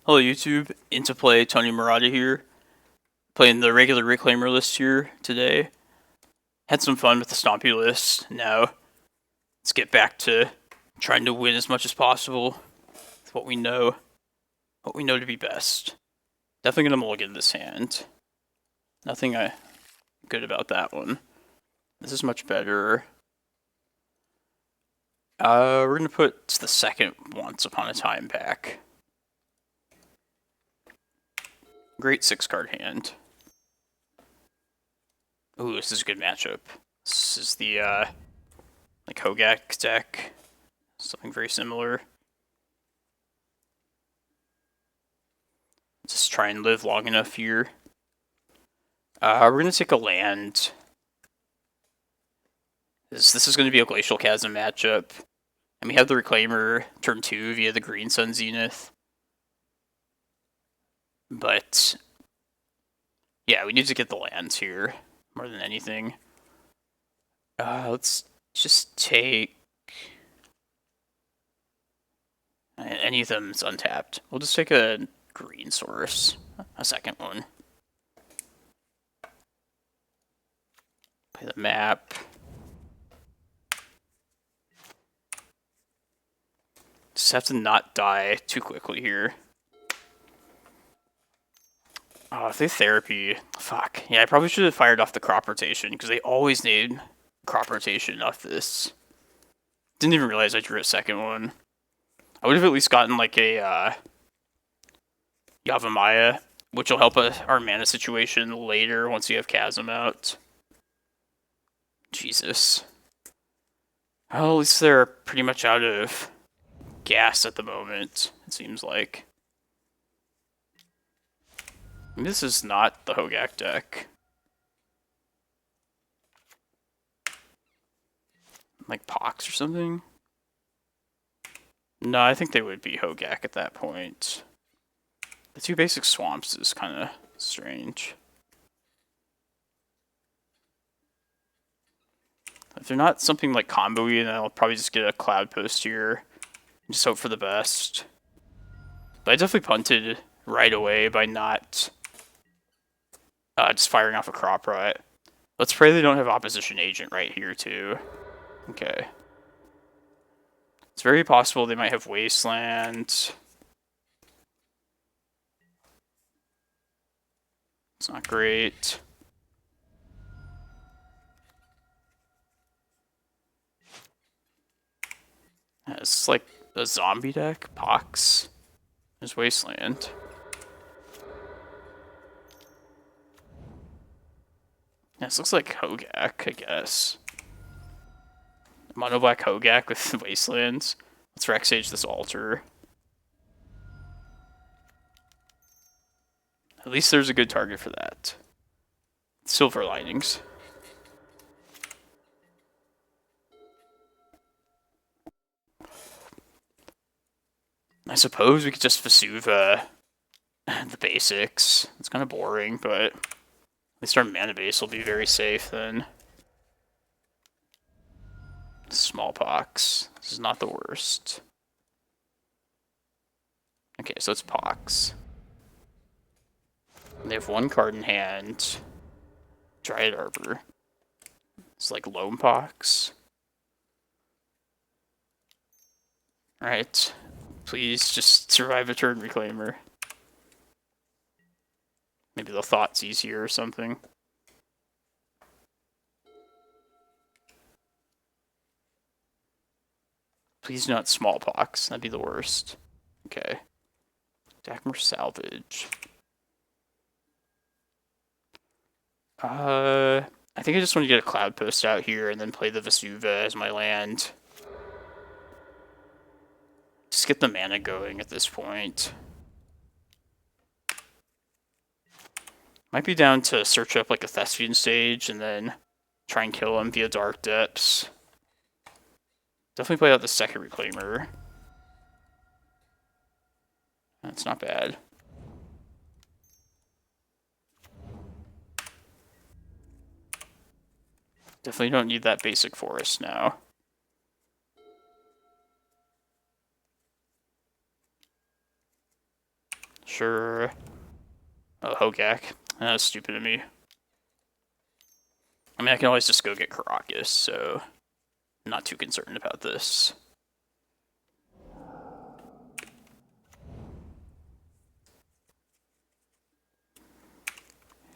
Hello YouTube, Into Play, Tony Murata here, playing the regular Reclaimer list here today. Had some fun with the Stompy list. Now, let's get back to trying to win as much as possible with what we know to be best. Definitely gonna mulligan this hand. Nothing good about that one. This is much better. We're gonna put the second Once Upon a Time back. Great 6-card hand. Ooh, this is a good matchup. This is the, like Hogaak deck. Something very similar. Just try and live long enough here. We're gonna take a land. This is gonna be a Glacial Chasm matchup. And we have the Reclaimer turn 2 via the Green Sun Zenith. But yeah, we need to get the lands here more than anything. Let's just take any of them is untapped. We'll just take a green source, a second one. Play the map. Just have to not die too quickly here. Oh, if they therapy, fuck. Yeah, I probably should have fired off the crop rotation, because they always need crop rotation off this. Didn't even realize I drew a second one. I would have at least gotten like a Yavimaya, which will help our mana situation later once you have Chasm out. Jesus. Well, at least they're pretty much out of gas at the moment, it seems like. This is not the Hogaak deck. Like Pox or something? No, I think they would be Hogaak at that point. The 2 basic swamps is kind of strange. If they're not something like combo-y, then I'll probably just get a Cloudpost here. And just hope for the best. But I definitely punted right away by not just firing off a crop rot. Let's pray they don't have opposition agent right here too. Okay. It's very possible they might have Wasteland. It's not great. Yeah, it's like a zombie deck. Pox. There's Wasteland. Yeah, this looks like Hogaak, I guess. Mono black Hogaak with Wastelands. Let's Rex Sage this altar. At least there's a good target for that. Silver linings. I suppose we could just Vesuva the basics. It's kind of boring, but at least our mana base will be very safe then. Smallpox. This is not the worst. Okay, so it's Pox. They have 1 card in hand. Dryad Arbor. It's like Lone Pox. Alright. Please just survive a turn, Reclaimer. Maybe the thought's easier or something. Please not Smallpox. That'd be the worst. Okay. Dagmar Salvage. I think I just want to get a Cloudpost out here and then play the Vesuva as my land. Just get the mana going at this point. Might be down to search up like a Thespian stage and then try and kill him via Dark Depths. Definitely play out the second Reclaimer. That's not bad. Definitely don't need that basic forest now. Sure. Oh, Hogaak. That's stupid of me. I mean, I can always just go get Karakas, so I'm not too concerned about this.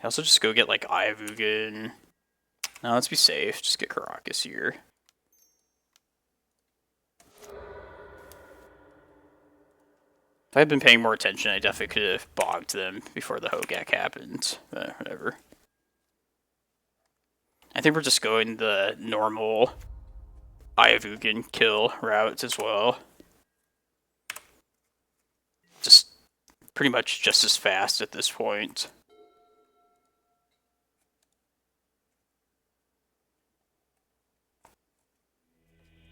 I also just go get, like, Eye of Ugin. No, let's be safe. Just get Karakas here. If I had been paying more attention, I definitely could have bogged them before the Hogaak happened. But whatever. I think we're just going the normal Eye of Ugin kill route as well. Just pretty much just as fast at this point.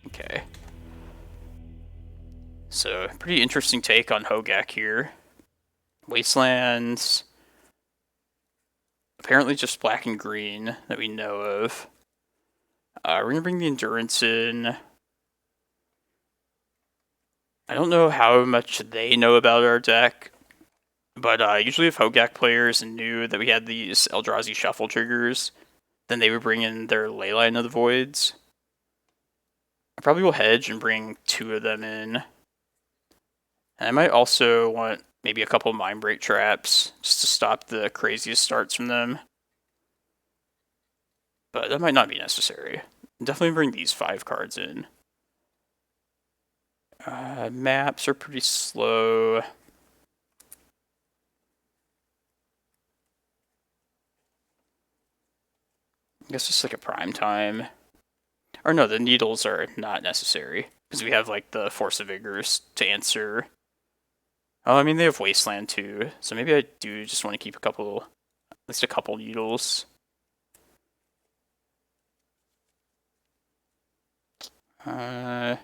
Okay. So, pretty interesting take on Hogaak here. Wastelands. Apparently just black and green that we know of. We're going to bring the Endurance in. I don't know how much they know about our deck, but usually if Hogaak players knew that we had these Eldrazi Shuffle triggers, then they would bring in their Leyline of the Voids. I probably will hedge and bring 2 of them in. And I might also want maybe a couple Mindbreak Traps, just to stop the craziest starts from them. But that might not be necessary. Definitely bring these 5 cards in. Maps are pretty slow. I guess just like a prime time. Or no, the needles are not necessary. Because we have like the Force of Vigors to answer. Oh, I mean they have Wasteland too. So maybe I do just want to keep at least a couple needles. Alright,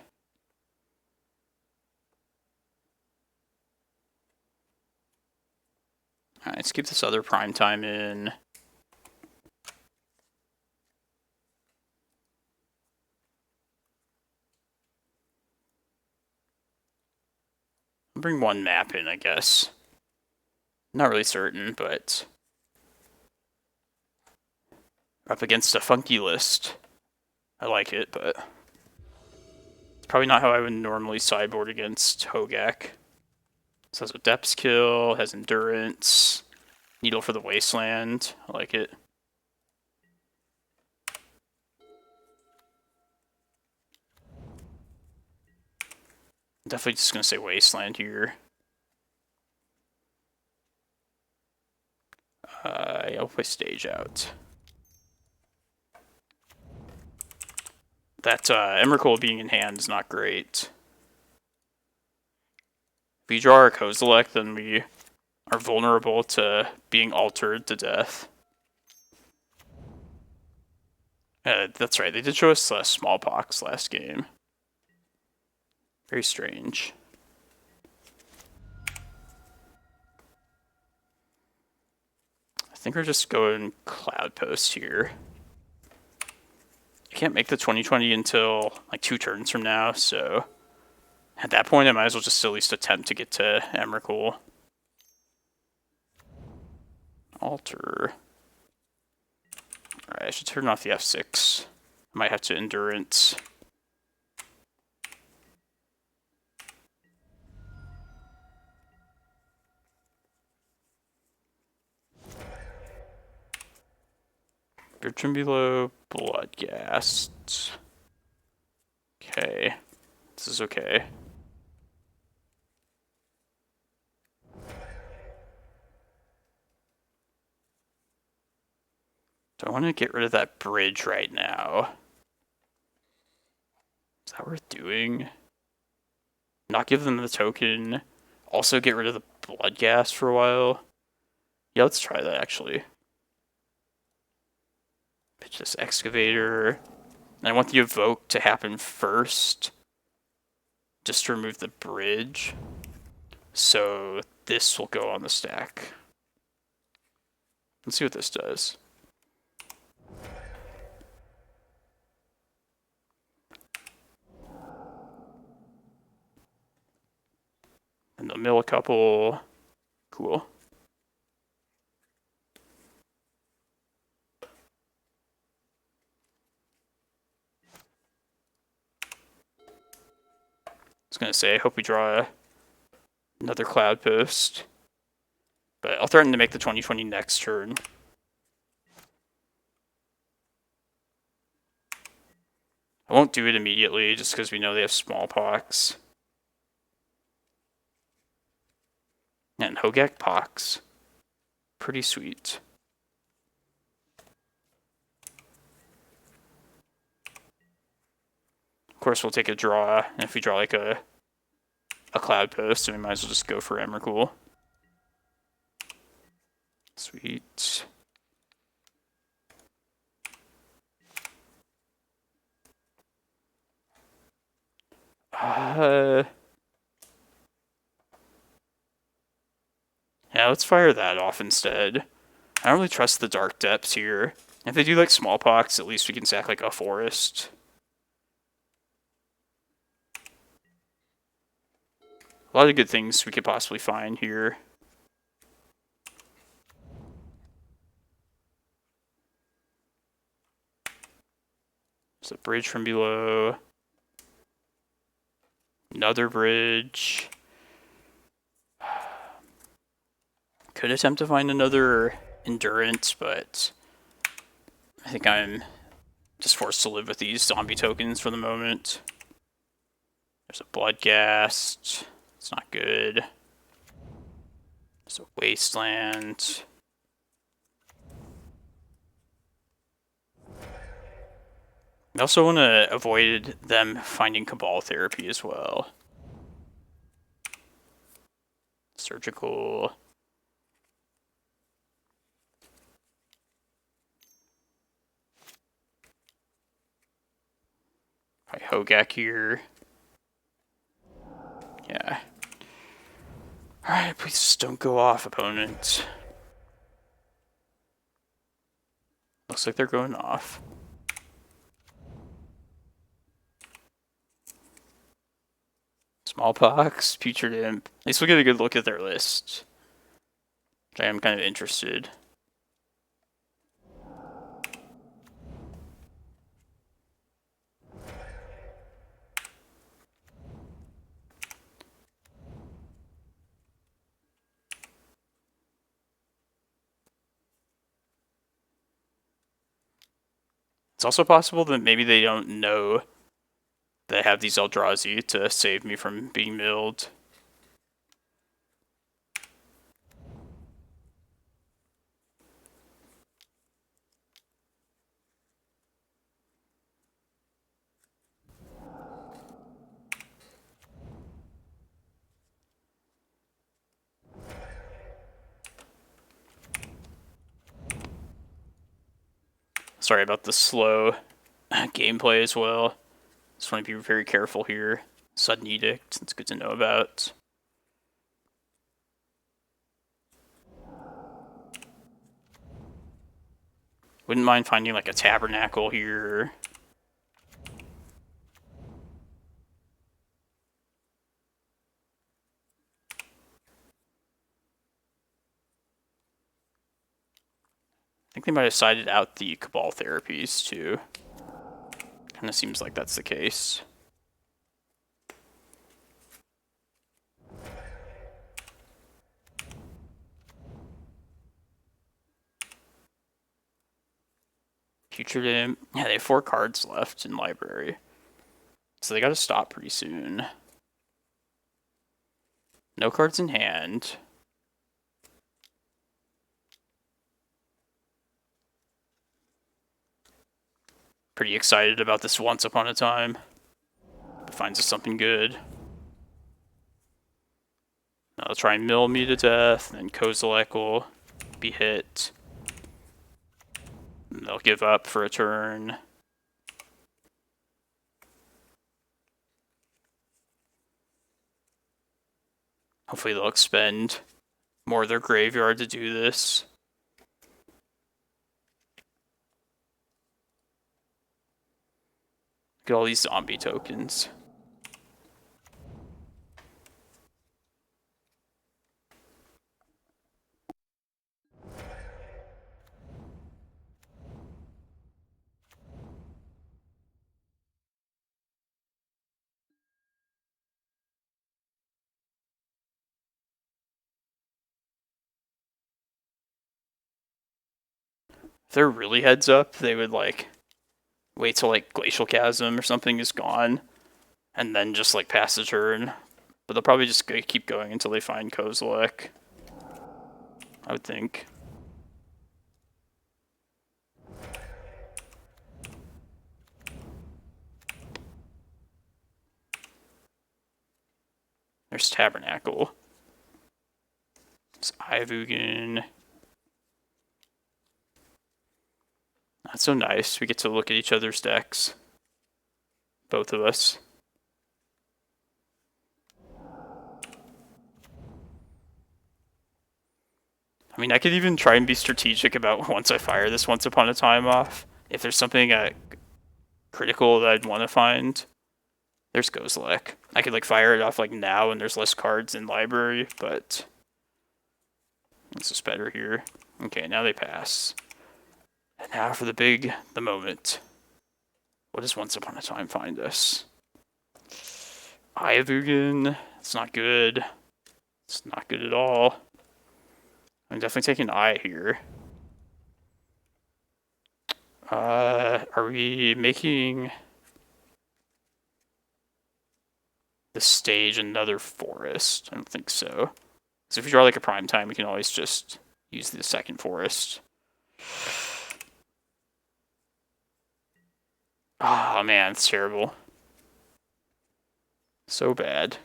let's keep this other prime time in. I'll bring 1 map in, I guess. Not really certain, but up against a funky list. I like it, but it's probably not how I would normally sideboard against Hogaak. So it has a Depths kill, has Endurance, Needle for the Wasteland. I like it. Definitely just going to say Wasteland here. I'll play Stage out. That Emrakul being in hand is not great. If we draw our Kozilek, then we are vulnerable to being altered to death. That's right, they did show us Smallpox last game. Very strange. I think we're just going Cloudpost here. I can't make the 2020 until like 2 turns from now, so at that point I might as well just at least attempt to get to Emrakul. Alter. Alright, I should turn off the F6. I might have to Endurance. Bertram below, Bloodghast. Okay. This is okay. Do I want to get rid of that bridge right now? Is that worth doing? Not give them the token. Also get rid of the Bloodghast for a while. Yeah, let's try that actually. Pitch this Excavator. And I want the Evoke to happen first. Just to remove the bridge. So this will go on the stack. Let's see what this does. And they'll mill a couple. Cool. I was gonna say, I hope we draw another Cloudpost. But I'll threaten to make the 2020 next turn. I won't do it immediately, just because we know they have Smallpox. And Hogaak Pox. Pretty sweet. Of course, we'll take a draw, and if we draw like a Cloudpost, then we might as well just go for Emrakul. Sweet. Yeah, let's fire that off instead. I don't really trust the Dark Depths here. If they do like Smallpox, at least we can sack like a Forest. A lot of good things we could possibly find here. There's a bridge from below. Another bridge. Could attempt to find another Endurance, but I think I'm just forced to live with these zombie tokens for the moment. There's a Bloodghast. It's not good. There's a Wasteland. I also want to avoid them finding Cabal Therapy as well. Surgical. Probably Hogaak here. Yeah. Alright, please just don't go off, opponent. Looks like they're going off. Smallpox, Putrid Imp. At least we'll get a good look at their list. Which I am kind of interested. It's also possible that maybe they don't know that I have these Eldrazi to save me from being milled. Sorry about the slow gameplay as well. Just want to be very careful here. Sudden Edict, it's good to know about. Wouldn't mind finding like a Tabernacle here. I think they might have sided out the Cabal Therapies too. Kind of seems like that's the case. Putrid Imp. Yeah, they have 4 cards left in library. So they gotta stop pretty soon. No cards in hand. Pretty excited about this Once Upon a Time. It finds us something good. Now they'll try and mill me to death, and then Kozilek will be hit. And they'll give up for a turn. Hopefully they'll expend more of their graveyard to do this. Look at all these zombie tokens. If they're really heads up, they would like wait till like Glacial Chasm or something is gone, and then just like pass the turn. But they'll probably just keep going until they find Kozilek, I would think. There's Tabernacle. It's Eye of Ugin. That's so nice. We get to look at each other's decks. Both of us. I mean, I could even try and be strategic about once I fire this Once Upon a Time off. If there's something critical that I'd want to find, there's Kozilek. I could like fire it off like now and there's less cards in library, but this is better here. Okay, now they pass. And now for the moment. What does Once Upon a Time find us? Eye of Ugin. It's not good. It's not good at all. I'm definitely taking Eye here. Are we making the stage another forest? I don't think so. So if you draw like a prime time, we can always just use the second forest. Oh man, it's terrible. So bad.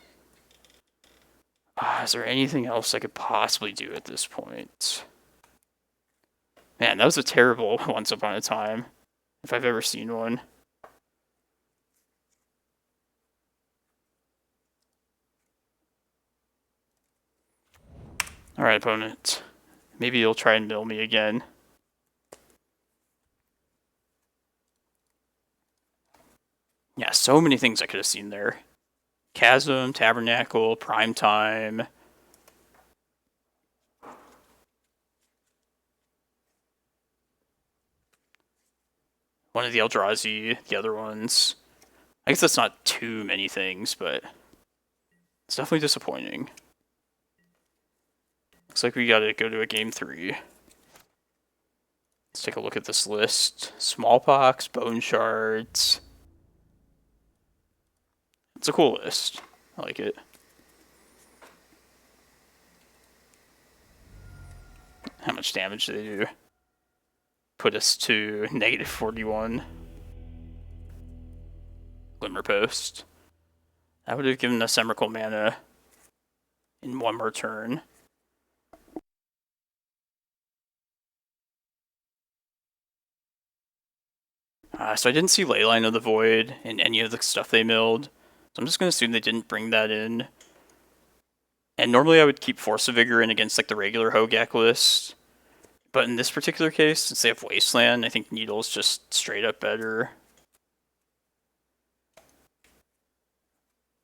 Is there anything else I could possibly do at this point? Man, that was a terrible Once Upon a Time, if I've ever seen one. Alright, opponent. Maybe you'll try and mill me again. Yeah, so many things I could have seen there. Chasm, Tabernacle, Prime Time. One of the Eldrazi, the other ones. I guess that's not too many things, but it's definitely disappointing. Looks like we gotta go to a game 3. Let's take a look at this list. Smallpox, Bone Shards. It's a cool list. I like it. How much damage do they do? Put us to negative 41. Glimmerpost. That would have given us Emrakul mana in one more turn. So I didn't see Leyline of the Void in any of the stuff they milled. So I'm just going to assume they didn't bring that in. And normally I would keep Force of Vigor in against like the regular Hogaak list. But in this particular case, since they have Wasteland, I think Needle's just straight up better.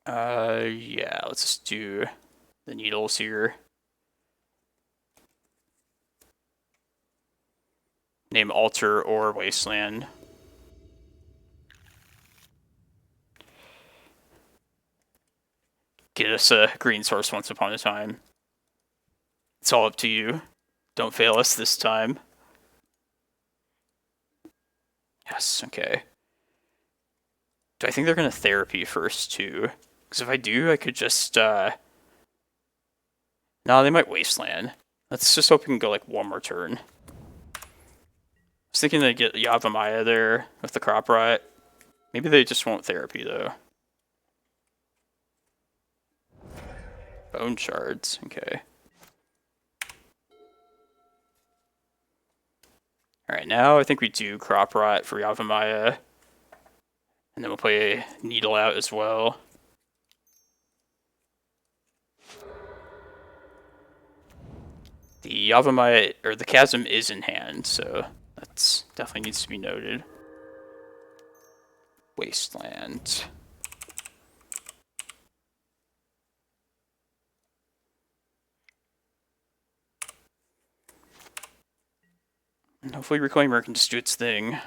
Yeah, let's just do the Needles here. Name Altar or Wasteland. Get us a green source Once Upon a Time. It's all up to you. Don't fail us this time. Yes, okay. Do I think they're going to Therapy first, too? Because if I do, I could just, No, they might Wasteland. Let's just hope we can go, like, one more turn. I was thinking they'd get Yavimaya there with the Crop Rot. Maybe they just won't Therapy, though. Bone Shards, okay. Alright, now I think we do Crop Rot for Yavimaya. And then we'll play a Needle out as well. The Yavimaya, or the Chasm is in hand, so that's definitely needs to be noted. Wasteland. And hopefully Reclaimer can just do its thing.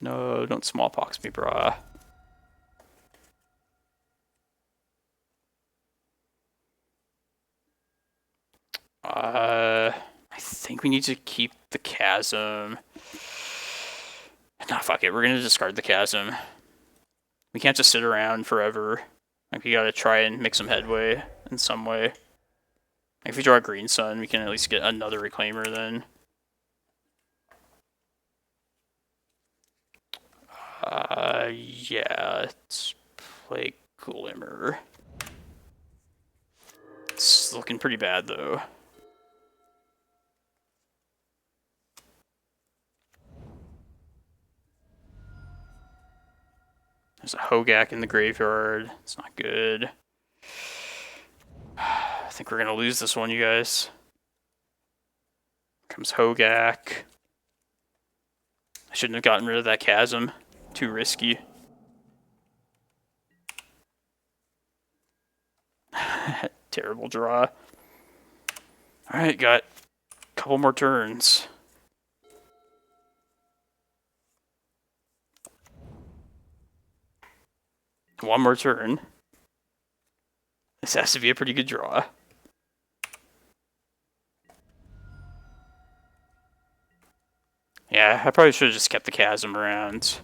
No, don't Smallpox me, brah. I think we need to keep the chasm. Nah, fuck it. We're gonna discard the chasm. We can't just sit around forever. Like, we gotta try and make some headway in some way. Like, if we draw a green sun, we can at least get another Reclaimer then. Yeah, let's play Glimmer. It's looking pretty bad, though. There's a Hogaak in the graveyard. It's not good. I think we're gonna lose this one, you guys. Here comes Hogaak. I shouldn't have gotten rid of that chasm. Too risky. Terrible draw. Alright, got a couple more turns. One more turn. This has to be a pretty good draw. Yeah, I probably should have just kept the chasm around.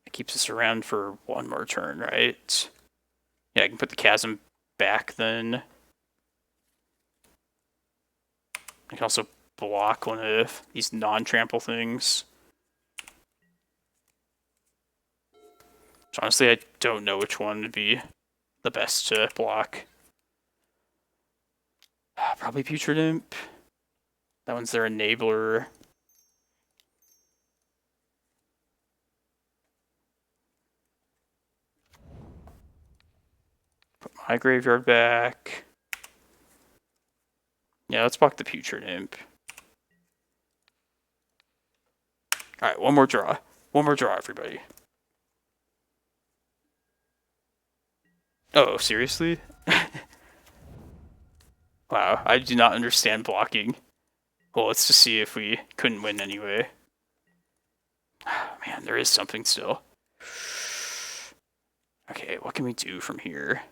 It keeps us around for one more turn, right? Yeah, I can put the chasm back then. I can also block one of these non-trample things. So honestly, I don't know which one would be the best to block. Probably Putrid Imp. That one's their enabler. Put my graveyard back. Yeah, let's block the Putrid Imp. Alright, one more draw. One more draw, everybody. Oh, seriously? Wow, I do not understand blocking. Well, let's just see if we couldn't win anyway. Oh, man, there is something still. Okay, what can we do from here?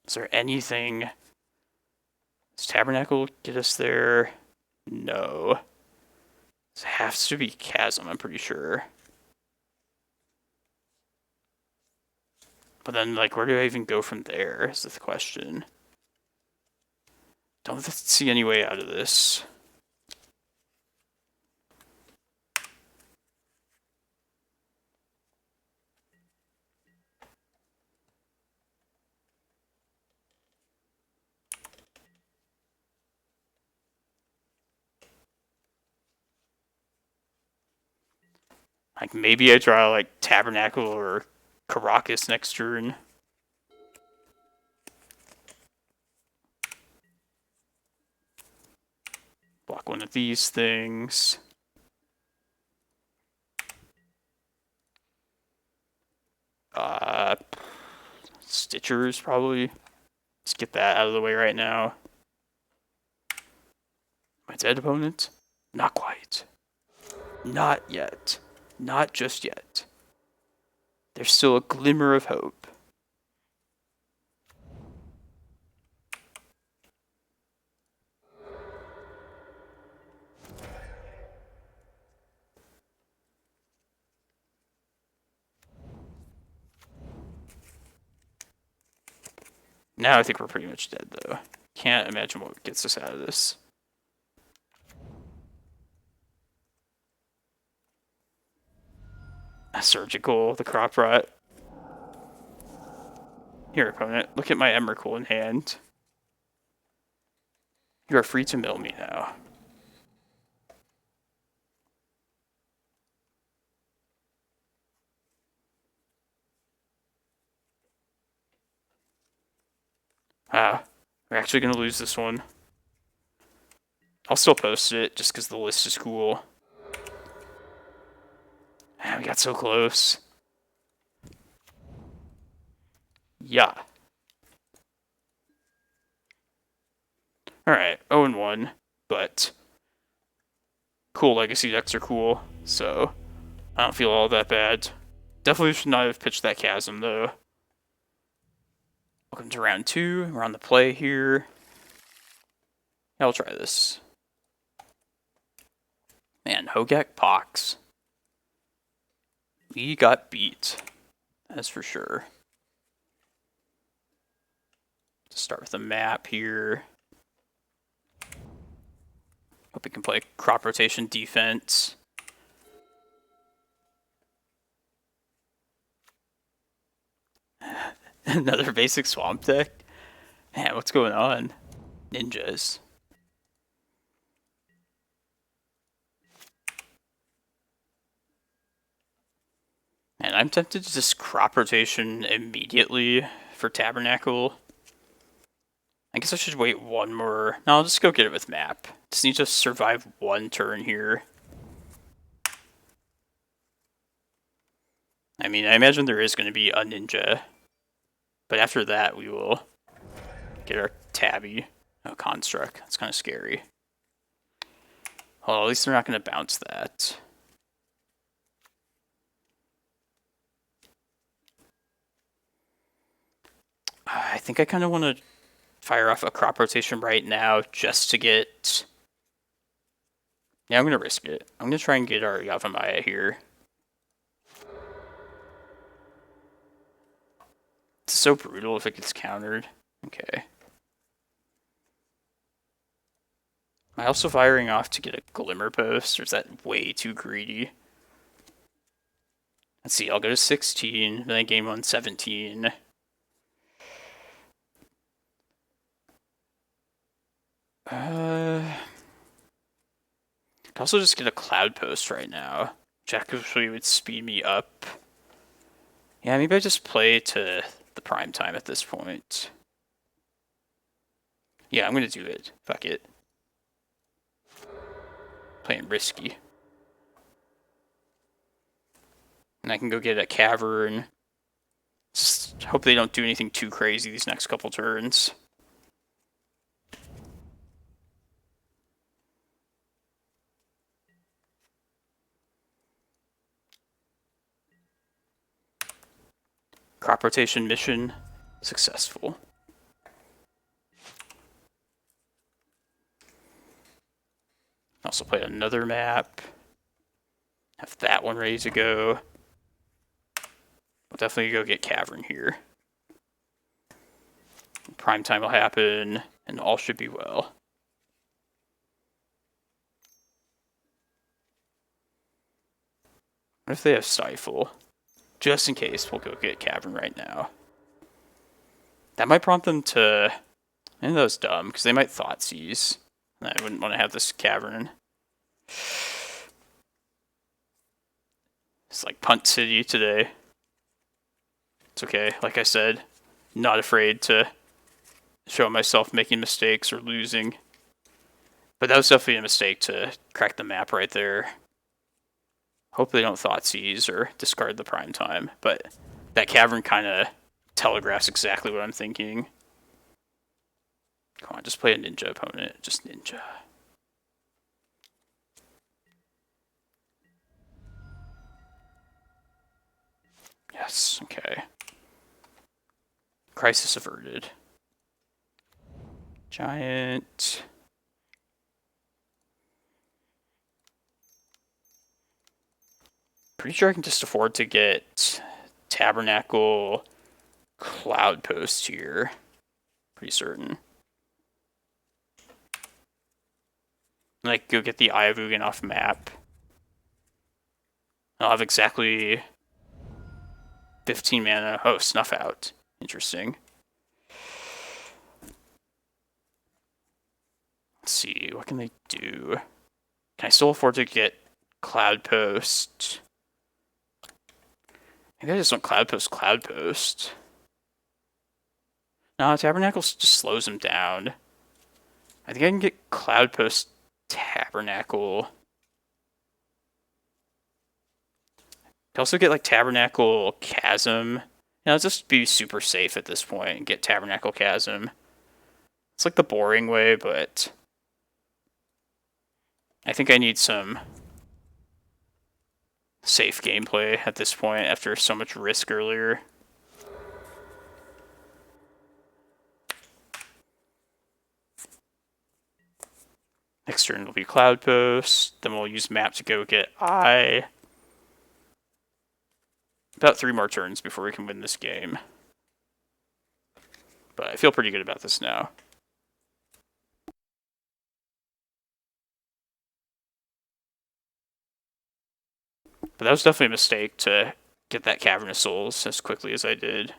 Is there anything? Does Tabernacle get us there? No. It has to be Chasm, I'm pretty sure. But then, like, where do I even go from there is the question. Don't see any way out of this. Like, maybe I draw, like, Tabernacle or Karakas next turn. Block one of these things. Stitchers, probably. Let's get that out of the way right now. My dead opponent? Not quite. Not yet. Not just yet. There's still a glimmer of hope. Now I think we're pretty much dead, though. Can't imagine what gets us out of this. Surgical, the crop rot. Here, opponent, look at my Emrakul in hand. You are free to mill me now. We're actually going to lose this one. I'll still post it, just because the list is cool. Man, we got so close. Yeah. Alright, 0-1, but cool legacy decks are cool, so I don't feel all that bad. Definitely should not have pitched that chasm, though. Welcome to round 2. We're on the play here. Yeah, I'll try this. Man, Hogaak Pox. We got beat. That's for sure. Let's start with a map here. Hope we can play crop rotation defense. Another basic swamp deck? Man, what's going on? Ninjas. And I'm tempted to just crop rotation immediately for Tabernacle. I guess I should wait one more. No, I'll just go get it with map. Just need to survive one turn here. I mean, I imagine there is going to be a ninja. But after that, we will get our Tabby. Oh, Construct. That's kind of scary. Well, at least they're not going to bounce that. I think I kind of want to fire off a crop rotation right now just to get... Yeah, I'm going to risk it. I'm going to try and get our Yavimaya here. It's so brutal if it gets countered. Okay. Am I also firing off to get a Glimmerpost, or is that way too greedy? Let's see, I'll go to 16, then I game on 17. I could also just get a Cloudpost right now, which actually would speed me up. Yeah, maybe I just play to the prime time at this point. Yeah, I'm gonna do it. Fuck it. Playing risky. And I can go get a Cavern. Just hope they don't do anything too crazy these next couple turns. Crop rotation mission successful. Also play another map. Have that one ready to go. We'll definitely go get Cavern here. Prime time will happen, and all should be well. What if they have Stifle? Just in case, we'll go get Cavern right now. That might prompt them to... I know that was dumb, because they might Thoughtseize. I wouldn't want to have this Cavern. It's like Punt City today. It's okay, like I said, not afraid to show myself making mistakes or losing. But that was definitely a mistake to crack the map right there. Hope they don't Thoughtseize or discard the prime time, but that Cavern kind of telegraphs exactly what I'm thinking. Come on, just play a ninja opponent. Just ninja. Yes, okay. Crisis averted. Giant. Pretty sure I can just afford to get Tabernacle Cloudpost here. Pretty certain. Like, go get the Eye of Ugin off map. I'll have exactly 15 mana. Oh, Snuff Out. Interesting. Let's see, what can they do? Can I still afford to get Cloudpost? Maybe I just want Cloudpost. No, Tabernacle just slows him down. I think I can get Cloudpost Tabernacle. I can also get like Tabernacle Chasm. You know, let's just be super safe at this point and get Tabernacle Chasm. It's like the boring way, but I think I need some safe gameplay at this point after so much risk earlier. turn will be Cloudpost. Then we'll use map to go get Eye. About 3 more turns before we can win this game. But I feel pretty good about this now. But that was definitely a mistake to get that Cavern of Souls as quickly as I did.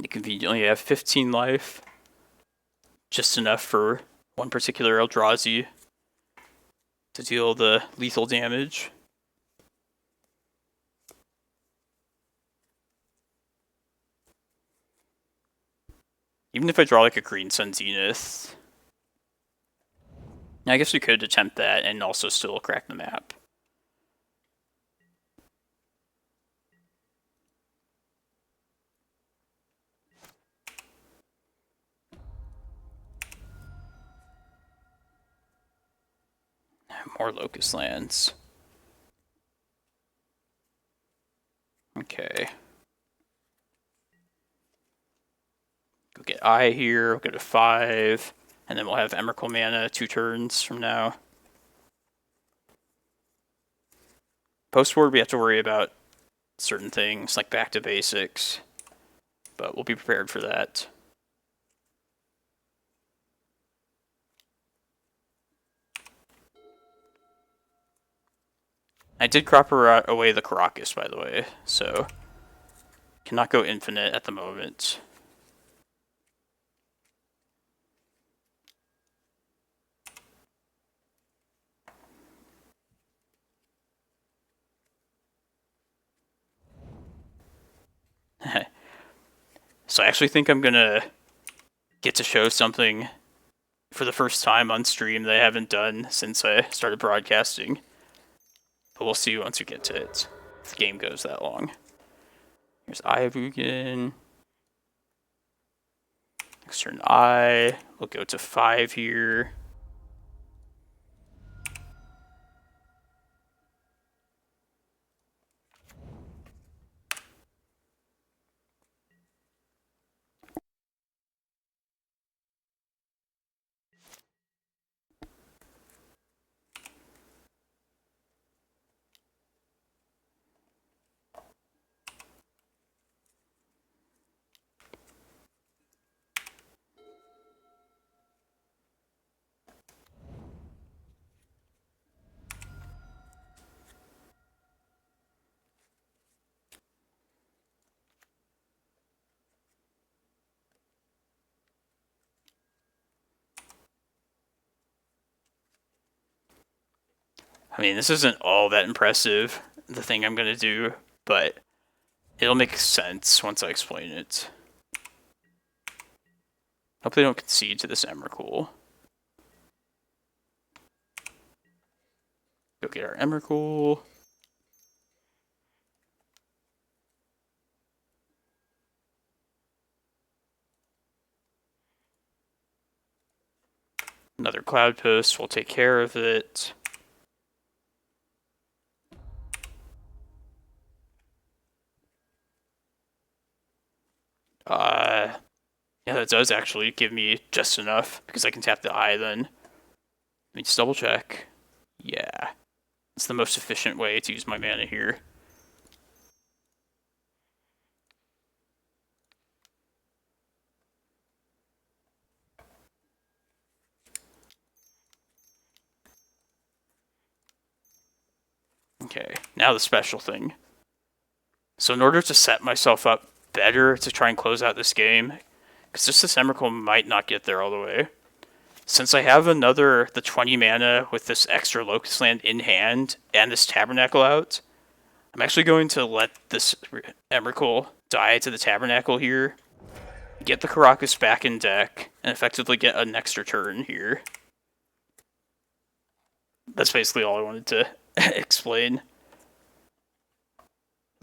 You conveniently have 15 life. Just enough for one particular Eldrazi to deal the lethal damage. Even if I draw like a Green Sun Zenith, I guess we could attempt that and also still crack the map. More Locust lands. Okay. Go get Eye here, we'll go to 5, and then we'll have Emrakul mana 2 turns from now. Post-board, we have to worry about certain things, like back to basics, but we'll be prepared for that. I did crop away the Karakas, by the way, so cannot go infinite at the moment. So I actually think I'm gonna get to show something for the first time on stream that I haven't done since I started broadcasting. But we'll see once we get to it, if the game goes that long. Here's Eye of Ugin. Next turn Eye. We'll go to 5 here. I mean, this isn't all that impressive, the thing I'm going to do, but it'll make sense once I explain it. Hope they don't concede to this Emrakul. Go get our Emrakul. Another Cloudpost will take care of it. Yeah, that does actually give me just enough, because I can tap the Eye then. Let me just double check. Yeah. It's the most efficient way to use my mana here. Okay, now the special thing. So in order to set myself up better to try and close out this game, because this Emrakul might not get there all the way, since I have the 20 mana with this extra Locust land in hand and this Tabernacle out, I'm actually going to let this Emrakul die to the Tabernacle here, get the Karakas back in deck, and effectively get an extra turn here. That's basically all I wanted to explain.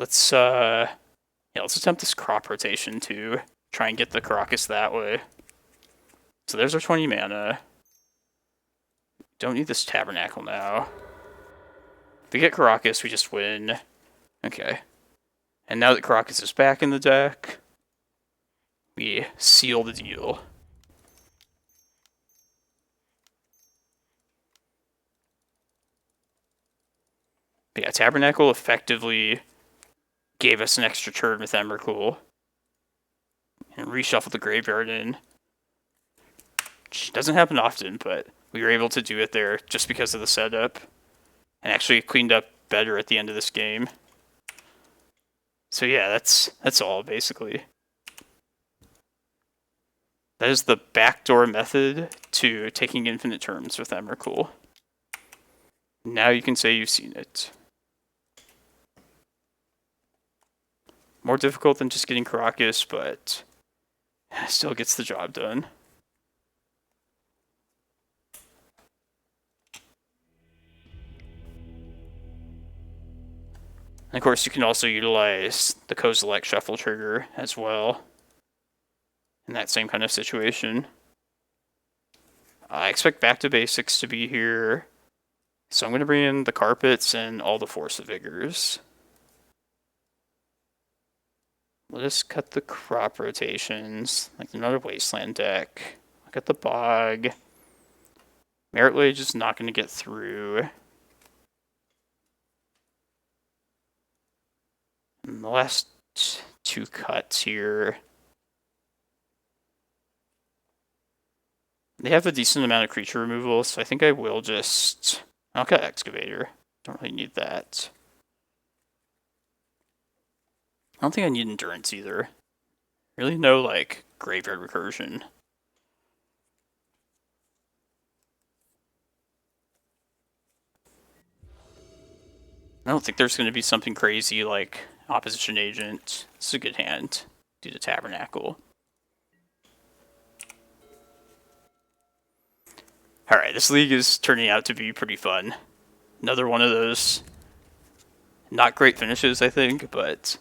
Let's let's attempt this crop rotation too. Try and get the Karakas that way. So there's our 20 mana. Don't need this Tabernacle now. If we get Karakas, we just win. Okay. And now that Karakas is back in the deck, we seal the deal. But yeah, Tabernacle effectively gave us an extra turn with Emrakul. And reshuffled the graveyard in. Which doesn't happen often, but we were able to do it there just because of the setup. And actually cleaned up better at the end of this game. So yeah, that's all basically. That is the backdoor method to taking infinite turns with Emrakul. Now you can say you've seen it. More difficult than just getting Karakas, but still gets the job done. And of course, you can also utilize the Kozilek shuffle trigger as well in that same kind of situation. I expect Back to Basics to be here, so I'm going to bring in the Carpets and all the Force of Vigors. Let us cut the crop rotations, like another Wasteland deck. Look at the Bog. Merit Wage is not going to get through. And the last two cuts here. They have a decent amount of creature removal, so I think I will just... I'll cut Excavator. Don't really need that. I don't think I need Endurance either. Really no, like, Graveyard Recursion. I don't think there's going to be something crazy like Opposition Agent. It's a good hand due to Tabernacle. Alright, this league is turning out to be pretty fun. Another one of those not great finishes, I think, but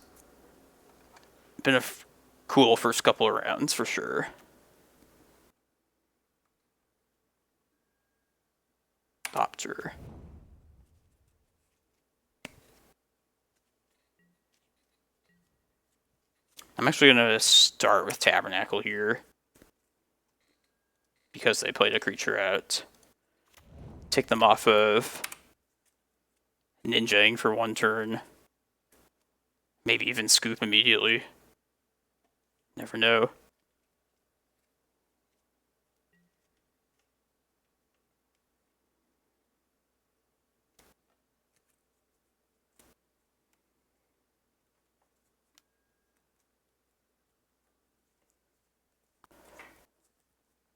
been a cool first couple of rounds for sure. Opter. I'm actually going to start with Tabernacle here, because they played a creature out. Take them off of Ninjaing for one turn. Maybe even scoop immediately. Never know.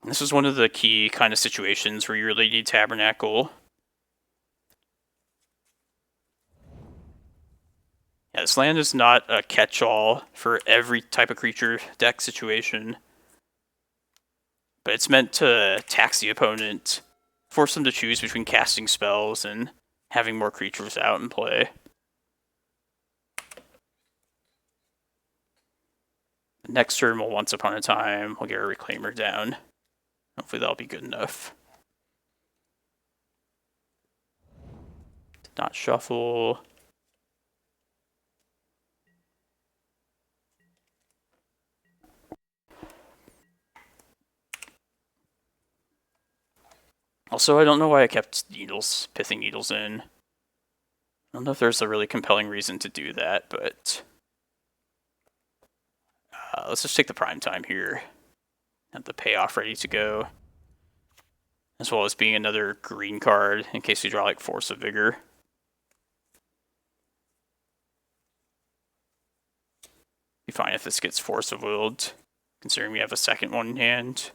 This is one of the key kind of situations where you really need Tabernacle. Yeah, this land is not a catch-all for every type of creature deck situation. But it's meant to tax the opponent, force them to choose between casting spells and having more creatures out in play. Next turn, we'll Once Upon a Time, we'll get a Reclaimer down. Hopefully that'll be good enough. Did not shuffle. Also, I don't know why I kept Pithing Needles in. I don't know if there's a really compelling reason to do that, but... let's just take the prime time here. Have the payoff ready to go. As well as being another green card in case we draw like Force of Vigor. Be fine if this gets Force of Willed, considering we have a second one in hand.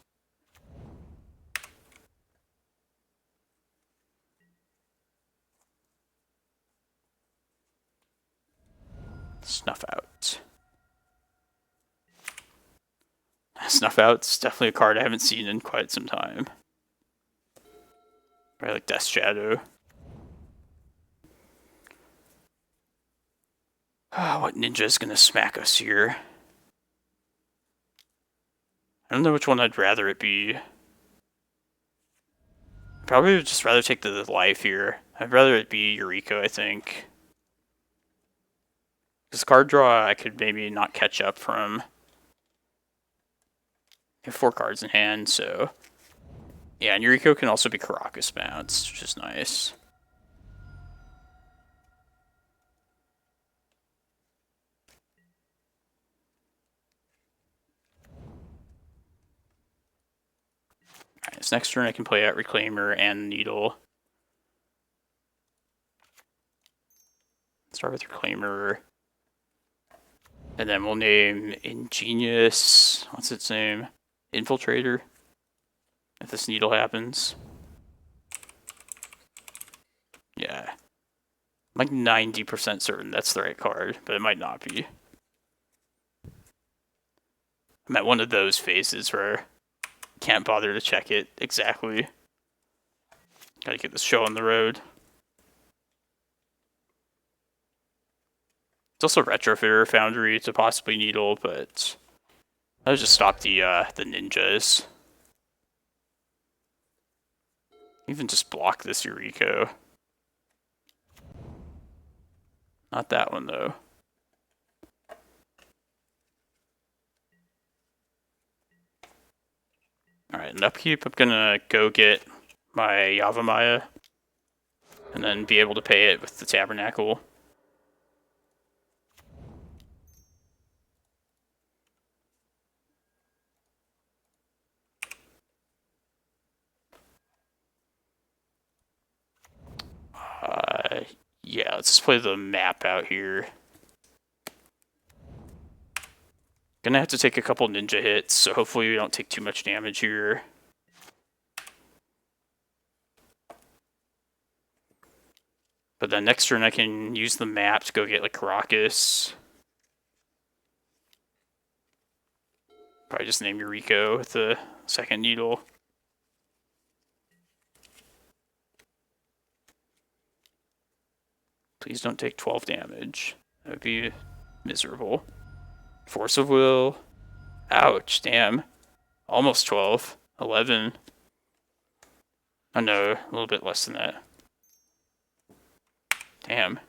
Snuff Out. Snuff Out's definitely a card I haven't seen in quite some time. Probably like Death Shadow. What ninja is gonna smack us here? I don't know which one I'd rather it be. Probably would just rather take the life here. I'd rather it be Eureka, I think. Because card draw, I could maybe not catch up from. I have 4 cards in hand, so. Yeah, and Eureka can also be Karakas bounced, which is nice. Alright, so next turn I can play out Reclaimer and Needle. Start with Reclaimer. And then we'll name Ingenious. What's its name? Infiltrator. If this Needle happens. Yeah. I'm like 90% certain that's the right card, but it might not be. I'm at one of those phases where I can't bother to check it exactly. Gotta get this show on the road. It's also Retrofitter Foundry to possibly Needle, but I'll just stop the ninjas. Even just block this Eureka. Not that one though. Alright, in upkeep I'm gonna go get my Yavimaya and then be able to pay it with the Tabernacle. Yeah, let's just play the map out here. Gonna have to take a couple ninja hits, so hopefully we don't take too much damage here. But then next turn I can use the map to go get like Karakas. Probably just name Eureka with the second Needle. Please don't take 12 damage. That would be miserable. Force of Will. Ouch, damn. Almost 12. 11. Oh no, a little bit less than that. Damn.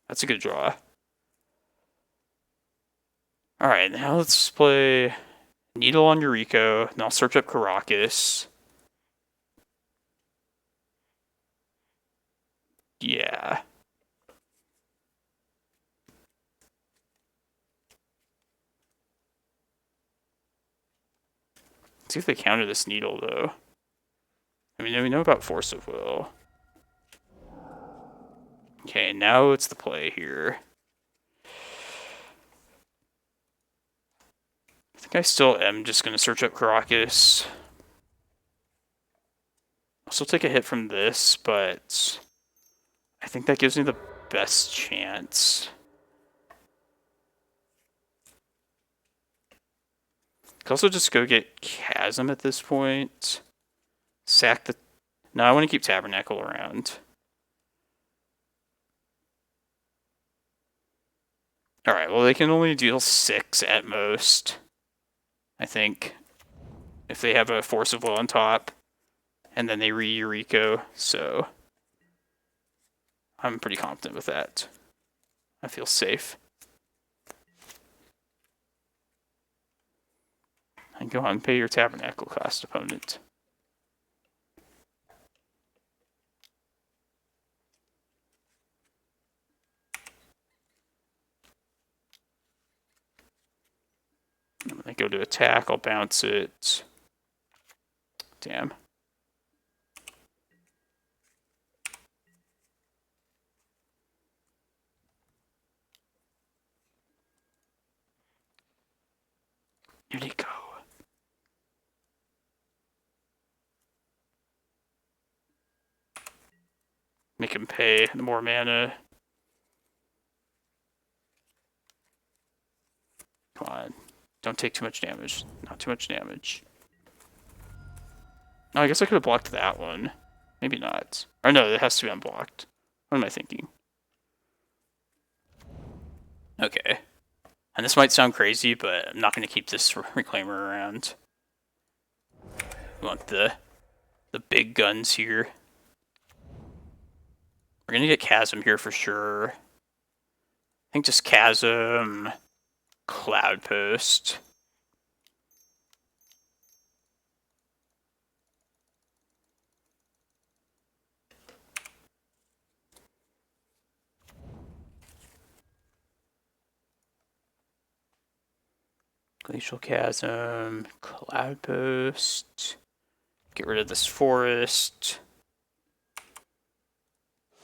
That's a good draw. Alright, now let's play Needle on Eureka, and I'll search up Karakas. Yeah. Let's see if they counter this Needle, though. I mean, we know about Force of Will. Okay, now it's the play here. I think I still am just going to search up Karakas. I'll still take a hit from this, but I think that gives me the best chance. Could also just go get Chasm at this point. Sack the... No, I want to keep Tabernacle around. Alright, well they can only deal 6 at most. I think. If they have a Force of Will on top. And then they re-Eureka, so... I'm pretty confident with that. I feel safe. And go on and pay your Tabernacle cost, opponent. When I go to attack, I'll bounce it. Damn. Here they go. Make him pay the more mana. Come on. Don't take too much damage. Not too much damage. Oh, I guess I could have blocked that one. Maybe not. Or no, it has to be unblocked. What am I thinking? Okay. And this might sound crazy, but I'm not going to keep this Reclaimer around. We want the big guns here. We're going to get Chasm here for sure. I think just Chasm, Cloudpost. Glacial Chasm, Cloudpost. Get rid of this forest.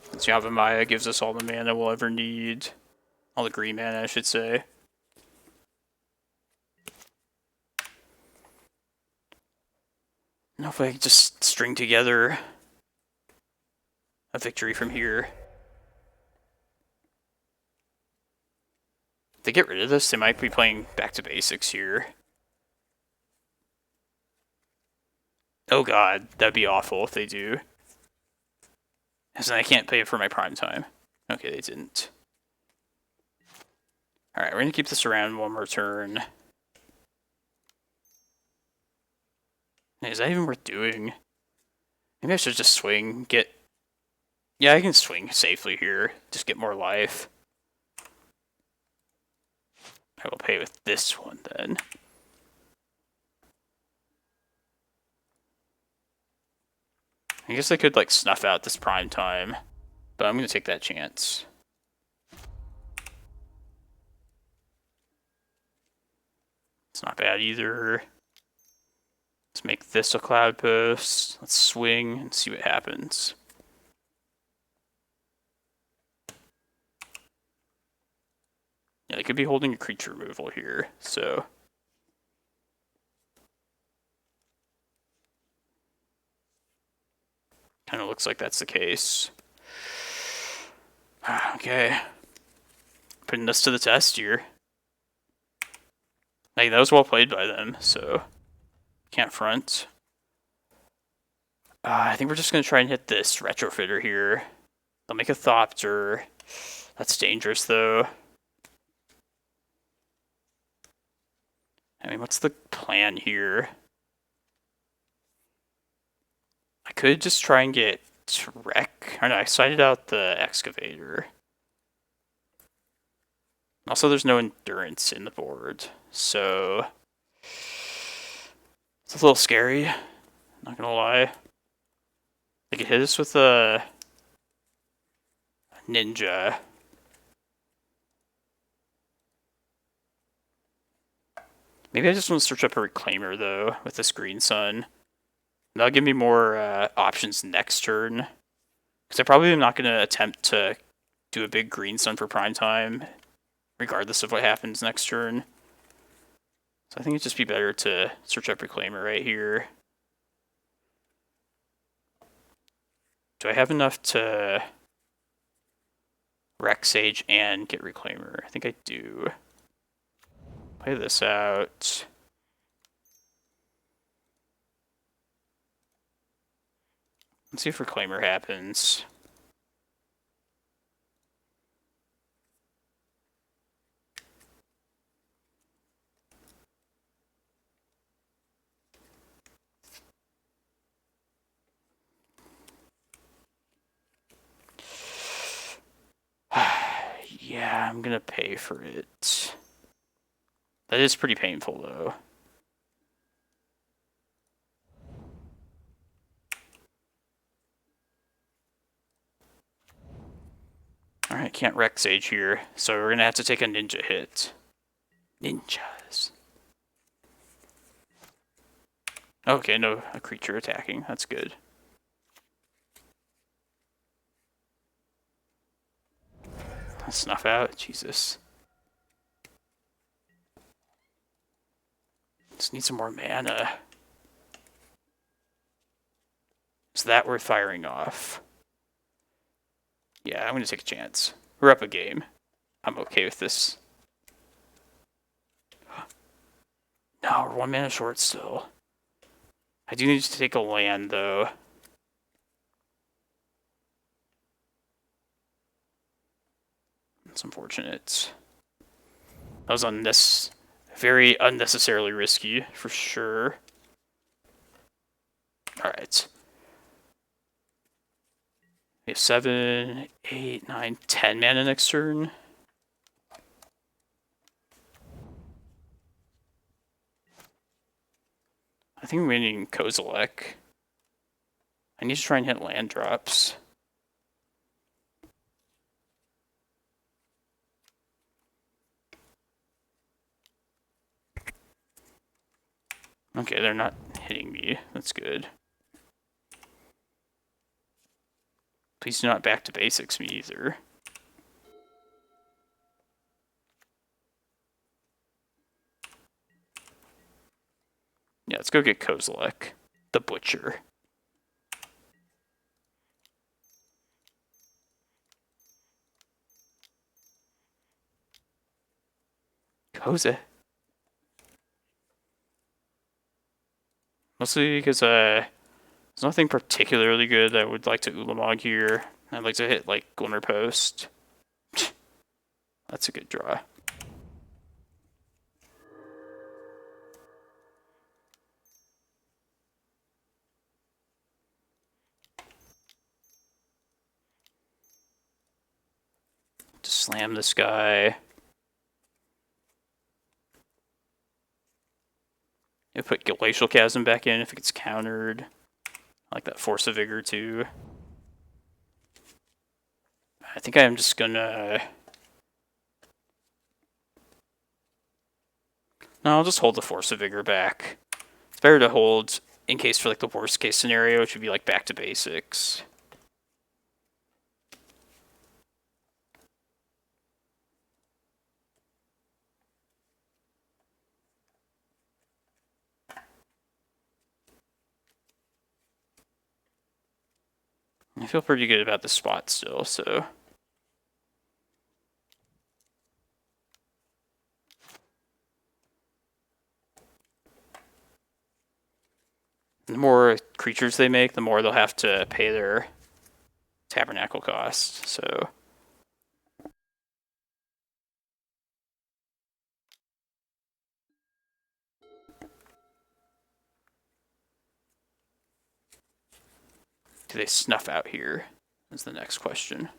Since Yavimaya gives us all the mana we'll ever need. All the green mana, I should say. I don't know if I can just string together a victory from here. If they get rid of this, they might be playing back to basics here. Oh god, that'd be awful if they do. Because then I can't pay it for my prime time. Okay, they didn't. Alright, we're gonna keep this around one more turn. Is that even worth doing? Maybe I should just swing, get... Yeah, I can swing safely here. Just get more life. I will pay with this one then. I guess I could like snuff out this prime time, but I'm gonna take that chance. It's not bad either. Let's make this a Cloudpost. Let's swing and see what happens. Yeah, they could be holding a creature removal here, so... Kind of looks like that's the case. Okay. Putting this to the test here. Like, that was well played by them, so... Can't front. I think we're just going to try and hit this Retrofitter here. They'll make a Thopter. That's dangerous, though. I mean, what's the plan here? I could just try and get Wreck. Or no, I cited out the Excavator. Also, there's no Endurance in the board, so... It's a little scary, not gonna lie. They could hit us with a Ninja. Maybe I just want to search up a Reclaimer, though, with this Green Sun. That'll give me more options next turn. Because I probably am not going to attempt to do a big Green Sun for prime time, regardless of what happens next turn. So I think it'd just be better to search up Reclaimer right here. Do I have enough to Rec Sage and get Reclaimer? I think I do. Play this out. Let's see if Reclaimer happens. Yeah, I'm gonna pay for it. That is pretty painful, though. Alright, can't Rec Sage here, so we're gonna have to take a Ninja hit. Ninjas. Okay, no, a creature attacking. That's good. Snuff out. Jesus. Just need some more mana. Is that worth firing off? Yeah, I'm gonna take a chance. We're up a game. I'm okay with this. No, we're 1 mana short still. I do need to take a land, though. It's unfortunate. That was very unnecessarily risky, for sure. Alright. We have 7, 8, 9, 10 mana next turn. I think we're winning Kozilek. I need to try and hit land drops. Okay, they're not hitting me. That's good. Please do not back to basics me either. Yeah, let's go get Kozilek, the Butcher. Koze. Mostly because there's nothing particularly good I would like to Ulamog here. I'd like to hit like Glimmerpost. That's a good draw. Just slam this guy. You put Glacial Chasm back in if it gets countered. I like that Force of Vigor too. I think I'm just gonna... No, I'll just hold the Force of Vigor back. It's better to hold in case for like the worst case scenario, which would be like back to basics. I feel pretty good about the spot still, so... The more creatures they make, the more they'll have to pay their Tabernacle cost, so... Do they snuff out here? Is the next question.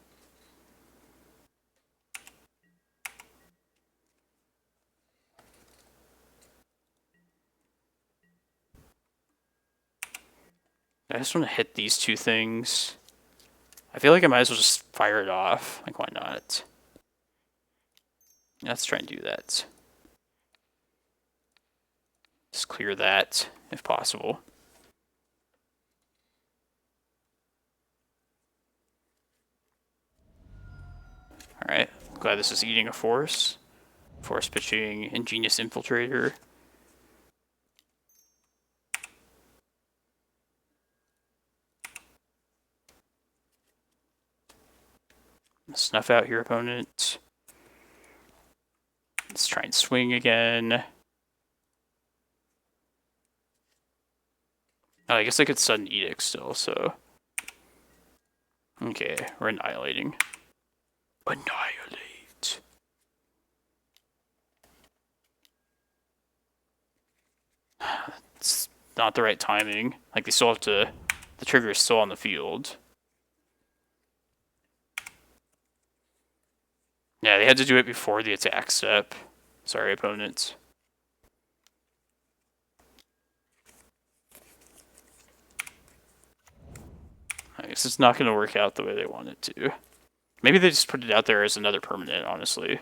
I just want to hit these two things. I feel like I might as well just fire it off. Like, why not? Let's try and do that. Just clear that, if possible. Alright, glad this is eating a force. Force pitching Ingenious Infiltrator. Snuff out your opponent. Let's try and swing again. Oh, I guess I could sudden Edict still, so... Okay, we're annihilating. Annihilate. It's not the right timing. Like, they still have to... The trigger is still on the field. Yeah, they had to do it before the attack step. Sorry, opponents. I guess it's not going to work out the way they want it to. Maybe they just put it out there as another permanent, honestly.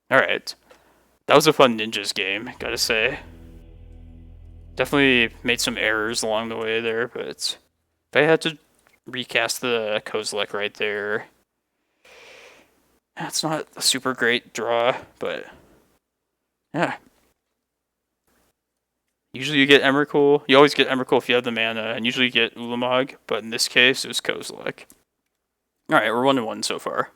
Alright. That was a fun Ninjas game, gotta say. Definitely made some errors along the way there, but if I had to recast the Kozilek right there, that's not a super great draw, but yeah. Usually you get Emrakul. You always get Emrakul if you have the mana, and usually you get Ulamog, but in this case, it was Kozilek. Alright, we're 1-1 so far.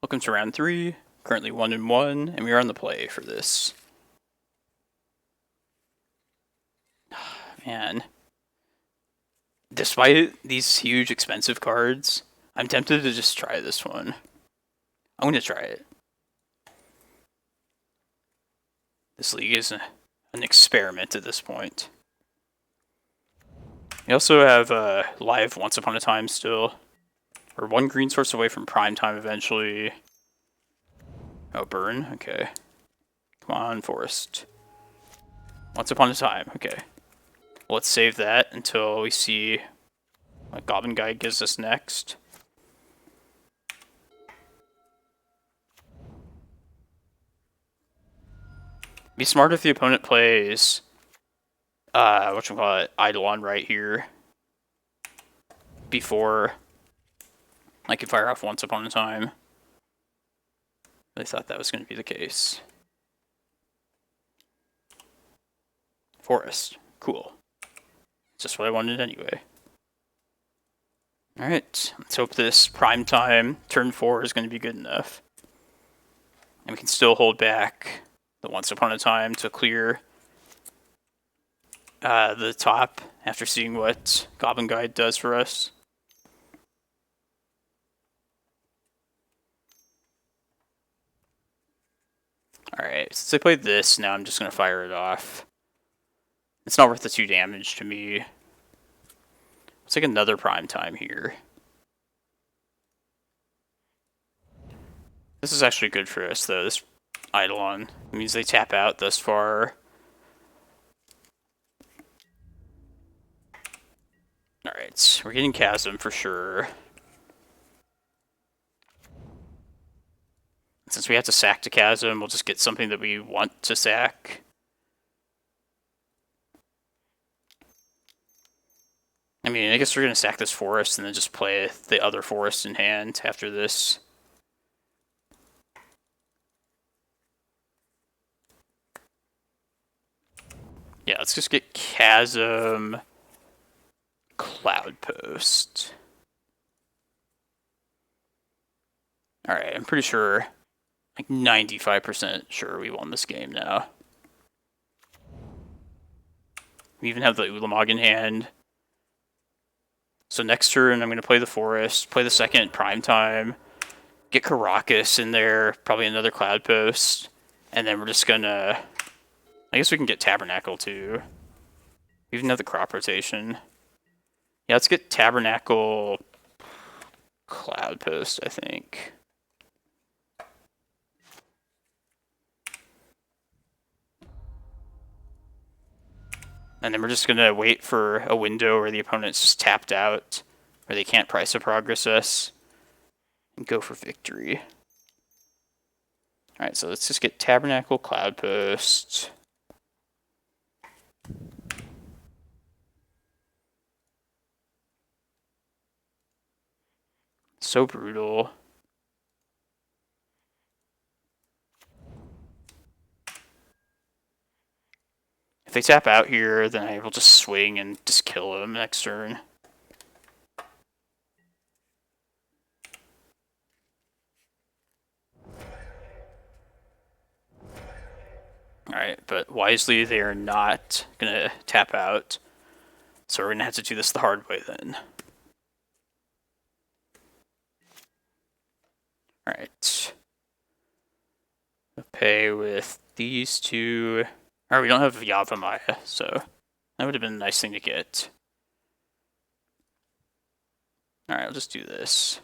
Welcome to round 3. Currently 1-1, and we are on the play for this. Man. Despite these huge expensive cards, I'm tempted to just try this one. I'm going to try it. This league is an experiment at this point. We also have live Once Upon a Time still. We're one green source away from prime time eventually. Oh, burn? Okay. Come on, forest. Once Upon a Time, okay. Well, let's save that until we see what Goblin Guide gives us next. Be smart if the opponent plays whatchamacallit, Eidolon right here. Before I could fire off Once Upon a Time. I thought that was going to be the case. Forest. Cool. Just what I wanted anyway. Alright, let's hope this prime time turn 4 is going to be good enough. And we can still hold back the Once Upon a Time to clear the top after seeing what Goblin Guide does for us. Alright, since I played this, now I'm just going to fire it off. It's not worth the 2 damage to me. Let's take another prime time here. This is actually good for us, though. This Eidolon means they tap out thus far. Alright, we're getting Chasm for sure. Since we have to sack to Chasm, we'll just get something that we want to sack. I mean, I guess we're going to sack this forest and then just play the other forest in hand after this. Yeah, let's just get Chasm, Cloudpost. Alright, I'm pretty sure, like 95% sure we won this game now. We even have the Ulamog in hand. So next turn, I'm going to play the forest, play the second prime time, get Karakas in there, probably another Cloudpost, and then we're just going to... I guess we can get Tabernacle too. We even have the crop rotation. Yeah, let's get Tabernacle, Cloudpost, I think. And then we're just going to wait for a window where the opponent's just tapped out, where they can't price a progress us, and go for victory. Alright, so let's just get Tabernacle, Cloudpost. So brutal. If they tap out here, then I will just swing and just kill them next turn. Alright, but wisely they are not going to tap out. So we're going to have to do this the hard way then. Alright. We'll pay with these two. Alright, we don't have Yavimaya, so that would have been a nice thing to get. Alright, I'll just do this.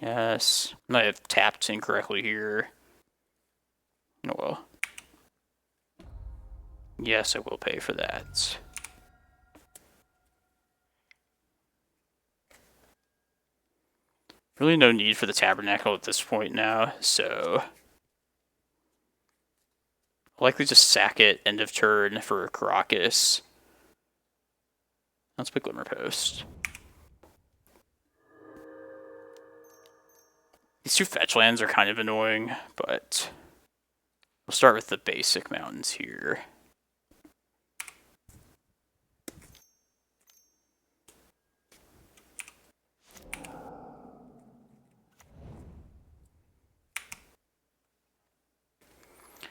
Yes, I might have tapped incorrectly here. Oh well. Yes, I will pay for that. Really no need for the Tabernacle at this point now, so... I'll likely just sack it end of turn for Karakas. Let's pick Glimmerpost. These 2 fetch lands are kind of annoying, but... We'll start with the basic mountains here.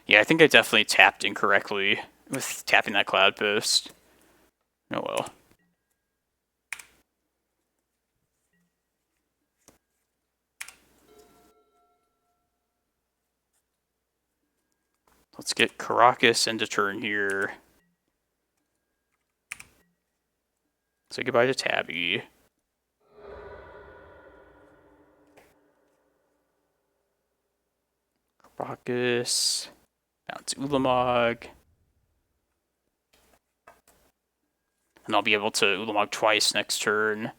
Yeah, I think I definitely tapped incorrectly with tapping that Cloudpost. Oh well. Let's get Karakas into turn here. Say goodbye to Tabby. Karakas. Bounce Ulamog. And I'll be able to Ulamog twice next turn.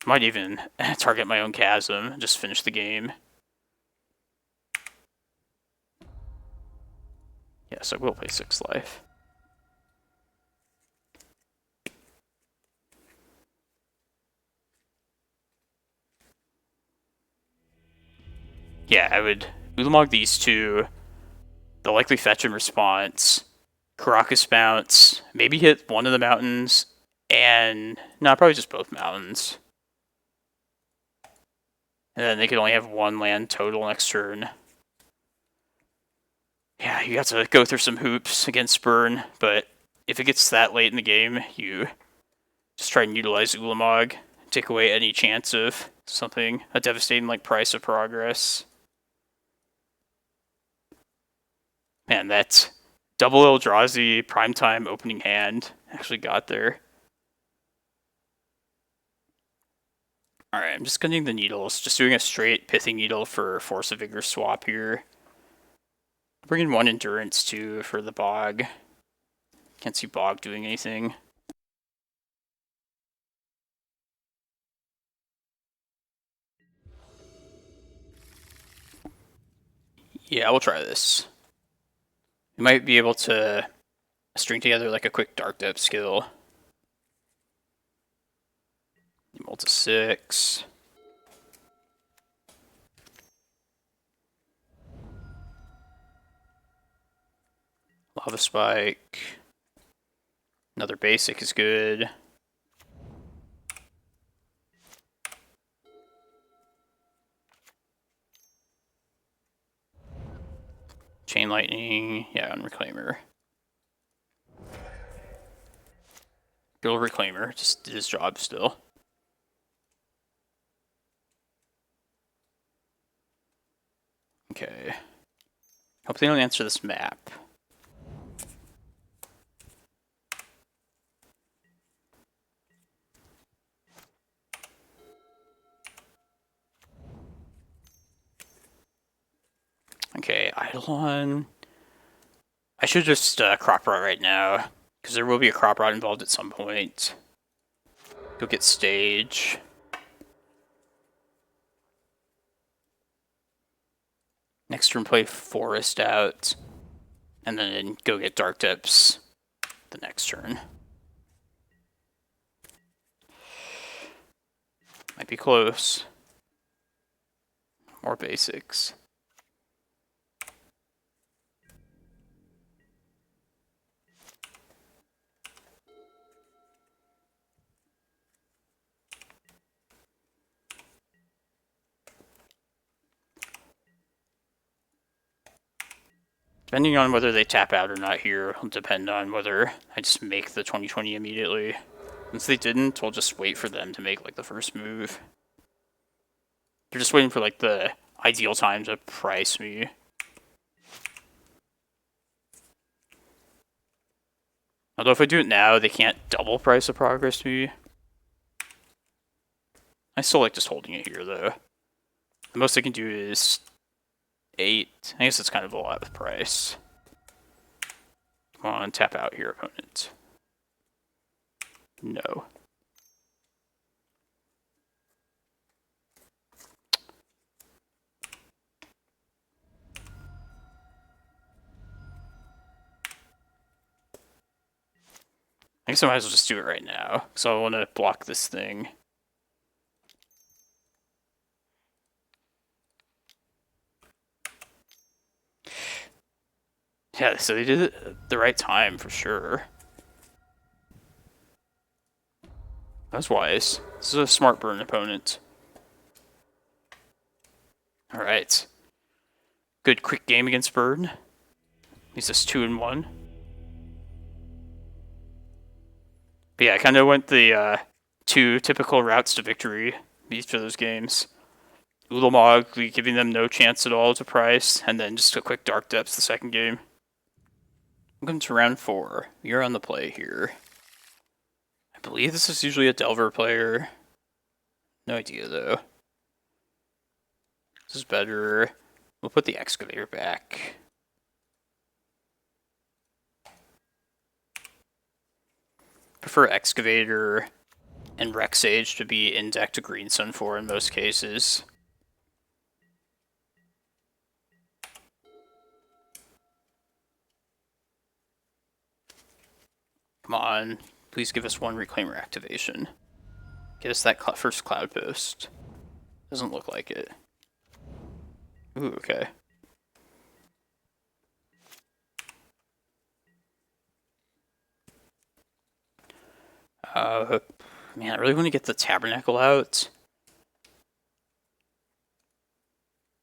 Might even target my own Chasm and just finish the game. Yes, I will play 6 life. Yeah, I would Ulamog these two. The likely fetch and response. Karakas bounce. Maybe hit one of the mountains. And no, probably just both mountains. And then they could only have 1 land total next turn. Yeah, you have to go through some hoops against Burn, but if it gets that late in the game, you just try and utilize Ulamog, take away any chance of something, a devastating like Price of Progress. Man, that double Eldrazi primetime opening hand actually got there. Alright, I'm just cutting the needles, just doing a straight Pithing Needle for Force of Vigor swap here. Bringing 1 Endurance too for the Bog. Can't see Bog doing anything. Yeah, we'll try this. We might be able to string together like a quick Dark Depth skill. Roll to 6. Lava Spike. Another basic is good. Chain Lightning, yeah, on Reclaimer. Good old Reclaimer, just did his job still. Okay. Hope they don't answer this map. Okay, Eidolon. I should just crop rot right now, because there will be a crop rot involved at some point. Go get stage. Next turn play Forest out, and then go get Dark Depths the next turn. Might be close. More basics. Depending on whether they tap out or not here, will depend on whether I just make the 2020 immediately. Since they didn't, we'll just wait for them to make like the first move. They're just waiting for like the ideal time to price me. Although if I do it now, they can't double Price of Progress me. I still like just holding it here though. The most I can do is 8. I guess it's kind of a lot with Price. Come on, tap out here, opponent. No. I guess I might as well just do it right now, because I want to block this thing. Yeah, so they did it at the right time, for sure. That was wise. This is a smart burn opponent. Alright. good quick game against Burn. He's just 2-1. But yeah, I kind of went the 2 typical routes to victory each of those games. Ulamog, giving them no chance at all to price, and then just a quick Dark Depths the second game. Welcome to round 4. You're on the play here. I believe this is usually a Delver player. No idea though. This is better. We'll put the Excavator back. Prefer Excavator and Rec Sage to be in deck to Green Sun for in most cases. Come on, please give us 1 Reclaimer activation. Get us that first Cloudpost. Doesn't look like it. Ooh, okay. Man, I really want to get the Tabernacle out.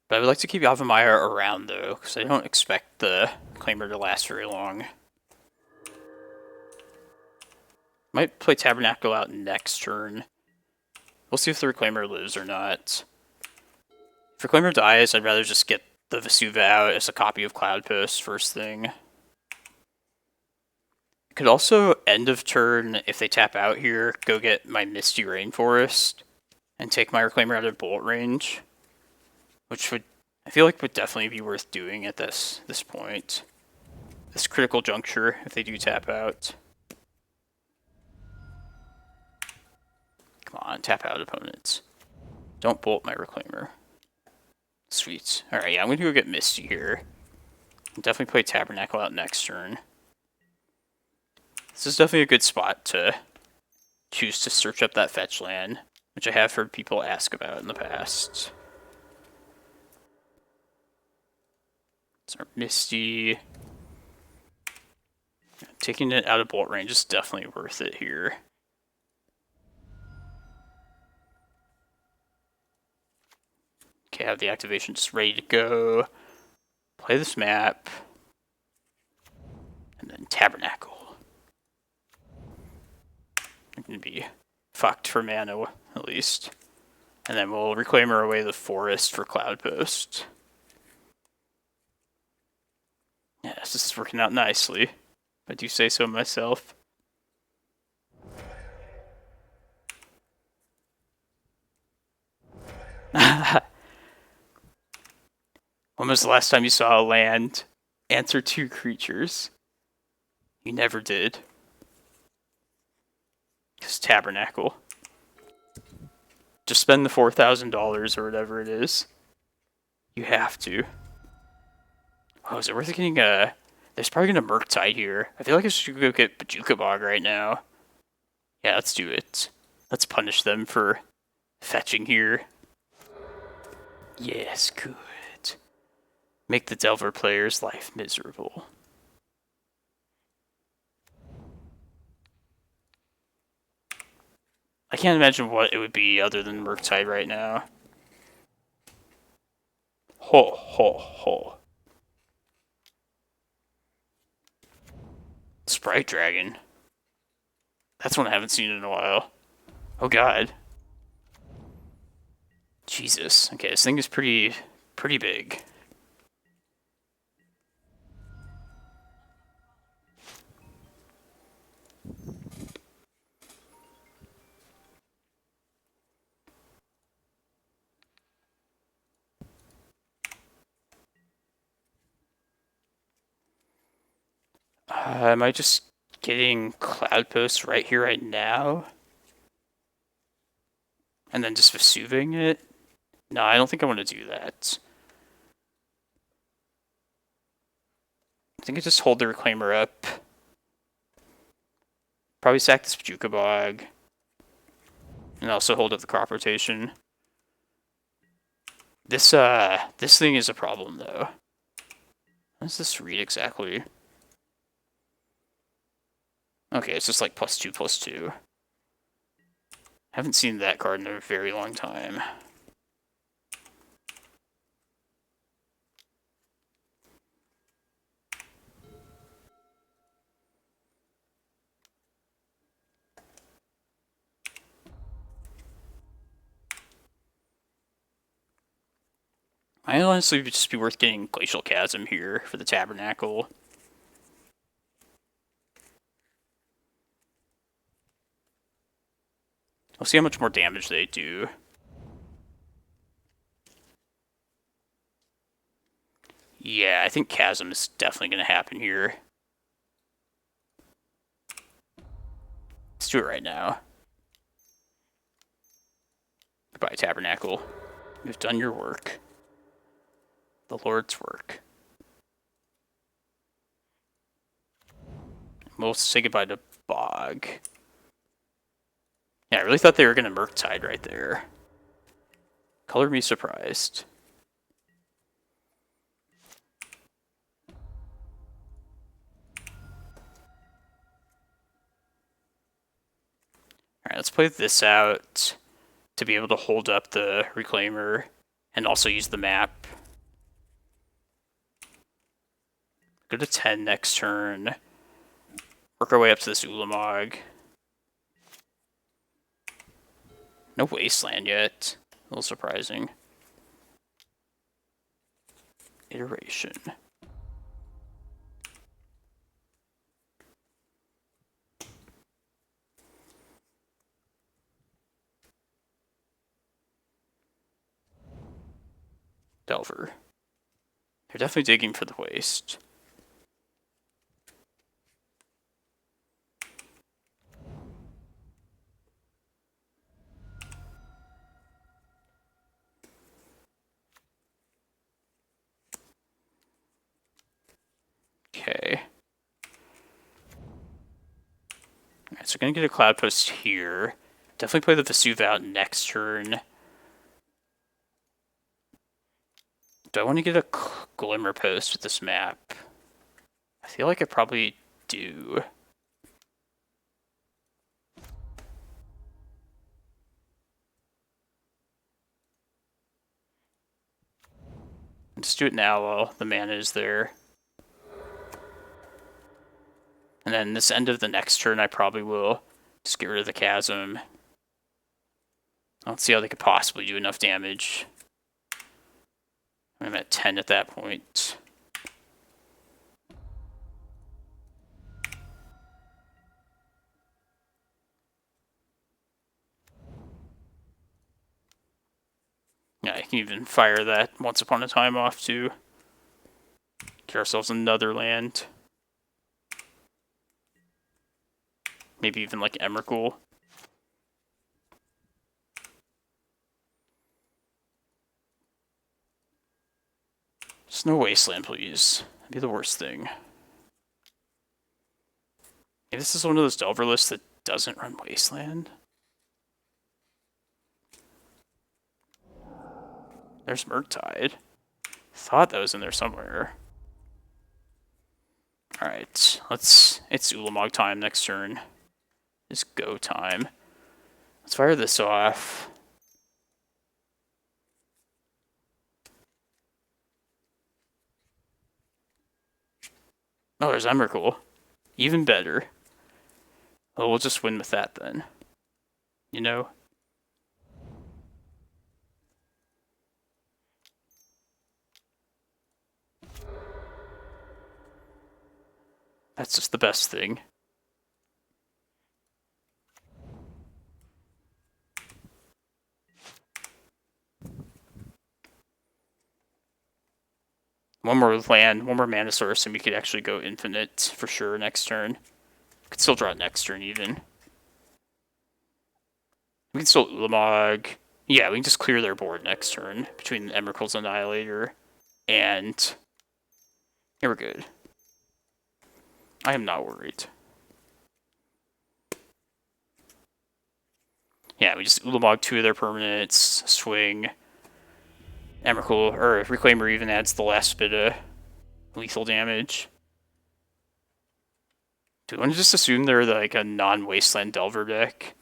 But I would like to keep Yavimaya around, though, because I don't expect the Reclaimer to last very long. Might play Tabernacle out next turn. We'll see if the Reclaimer lives or not. If Reclaimer dies, I'd rather just get the Vesuva out as a copy of Cloudpost first thing. Could also, end of turn, if they tap out here, go get my Misty Rainforest and take my Reclaimer out of bolt range. Which would, I feel like, would definitely be worth doing at this point. This critical juncture, if they do tap out. Come on, tap out opponents. Don't bolt my Reclaimer. Sweet. Alright, yeah, I'm going to go get Misty here. Definitely play Tabernacle out next turn. This is definitely a good spot to choose to search up that fetch land, which I have heard people ask about in the past. It's our Misty. Taking it out of bolt range is definitely worth it here. Okay, I have the activation just ready to go. Play this map. And then Tabernacle. I'm going to be fucked for mana, at least. And then we'll Reclaimer away the forest for Cloudpost. Yes, this is working out nicely. If I do say so myself. When was the last time you saw a land answer 2 creatures? You never did. It's Tabernacle. Just spend the $4,000 or whatever it is. You have to. Oh, is it worth getting a... There's probably going to Murktide here. I feel like I should go get Bojuka Bog right now. Yeah, let's do it. Let's punish them for fetching here. Yes, good. Make the Delver player's life miserable. I can't imagine what it would be other than Murktide right now. Ho, ho, ho. Sprite Dragon. That's one I haven't seen in a while. Oh god. Jesus. Okay, this thing is pretty big. Am I just getting Cloudpost right here, right now? And then just Vesuving it? No, I don't think I want to do that. I think I just hold the Reclaimer up. Probably sack this Bojuka Bog. And also hold up the crop rotation. This thing is a problem, though. What does this read exactly? Okay, it's just like +2/+2. Haven't seen that card in a very long time. Might honestly just be worth getting Glacial Chasm here for the Tabernacle. We'll see how much more damage they do. Yeah, I think Chasm is definitely going to happen here. Let's do it right now. Goodbye, Tabernacle. You've done your work. The Lord's work. We'll say goodbye to Bog. Yeah, I really thought they were going to Murktide right there. Color me surprised. Alright, let's play this out to be able to hold up the Reclaimer and also use the map. Go to 10 next turn. Work our way up to this Ulamog. No Wasteland yet. A little surprising. Iteration. Delver. They're definitely digging for the waste. Okay. Alright, so we're going to get a Cloudpost here. Definitely play the Vesuva out next turn. Do I want to get a Glimmerpost with this map? I feel like I probably do. Just do it now while the mana is there. And then this end of the next turn, I probably will just get rid of the Chasm. I don't see how they could possibly do enough damage. I'm at 10 at that point. Yeah, I can even fire that Once Upon a Time off too. Get ourselves another land. Maybe even like Emrakul. Just no Wasteland, please. That'd be the worst thing. Maybe this is one of those Delver lists that doesn't run Wasteland. There's Murktide. Thought that was in there somewhere. Alright, it's Ulamog time next turn. It's go time. Let's fire this off. Oh, there's Emrakul. Even better. Oh, we'll just win with that then. You know? That's just the best thing. One more land, one more mana source, and we could actually go infinite for sure next turn. Could still draw it next turn even. We can still Ulamog. Yeah, we can just clear their board next turn between Emrakul's Annihilator and... Yeah, we're good. I am not worried. Yeah, we just Ulamog 2 of their permanents, swing. Emrakul, or Reclaimer even adds the last bit of lethal damage. Do you want to just assume they're like a non-Wasteland Delver deck?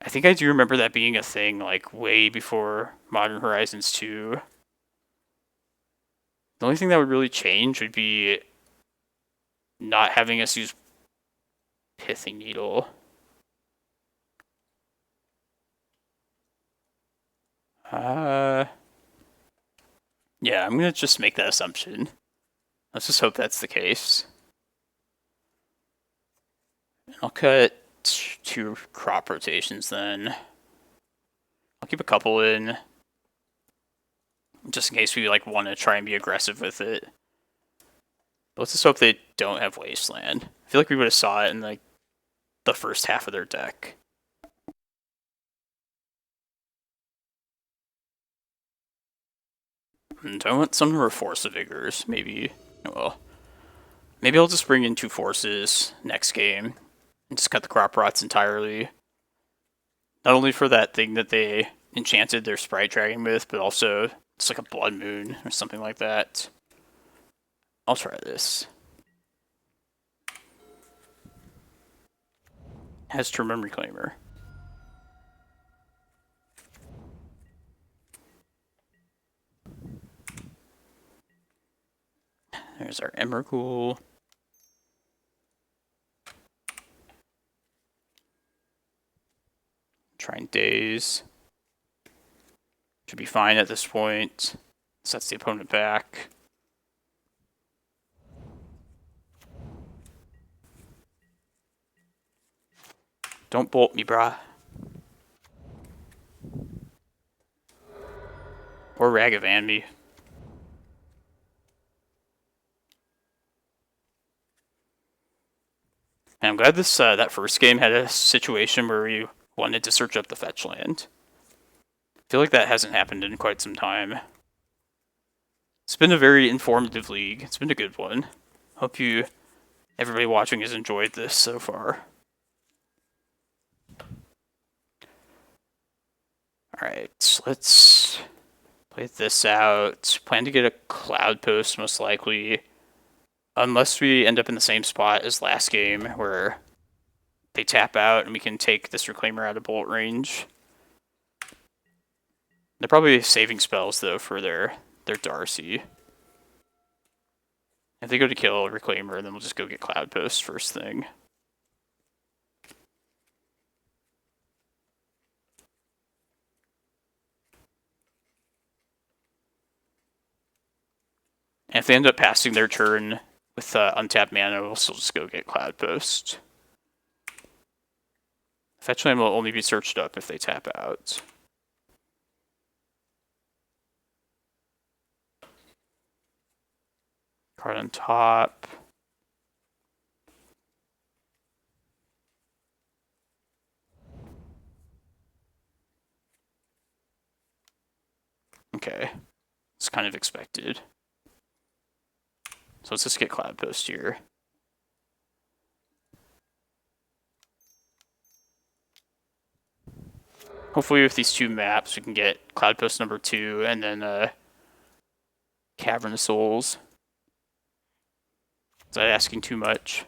I think I do remember that being a thing like way before Modern Horizons 2. The only thing that would really change would be not having us use Pithing Needle. Yeah, I'm gonna just make that assumption. Let's just hope that's the case. I'll cut 2 crop rotations then. I'll keep a couple in, just in case we like want to try and be aggressive with it. But let's just hope they don't have Wasteland. I feel like we would have saw it in like the first half of their deck. And I want some more Force of Vigors, maybe. Well, maybe I'll just bring in 2 Forces next game and just cut the Crop Rots entirely. Not only for that thing that they enchanted their Sprite Dragon with, but also it's like a Blood Moon or something like that. I'll try this. Has Terminal Reclaimer. There's our Emrakul. Trying Daze. Should be fine at this point. Sets the opponent back. Don't bolt me, brah. Or Ragavan me. And I'm glad this that first game had a situation where we wanted to search up the fetch land. I feel like that hasn't happened in quite some time. It's been a very informative league. It's been a good one. Hope everybody watching has enjoyed this so far. Alright, let's play this out. Plan to get a Cloudpost most likely. Unless we end up in the same spot as last game where they tap out and we can take this Reclaimer out of bolt range. They're probably saving spells though for their Darcy. If they go to kill Reclaimer, then we'll just go get Cloudpost first thing. And if they end up passing their turn with untapped mana, we'll still just go get Cloudpost. Fetch land will only be searched up if they tap out. Card on top. Okay. It's kind of expected. So let's just get Cloudpost here. Hopefully with these 2 maps we can get Cloudpost number 2 and then Cavern of Souls. Is that asking too much?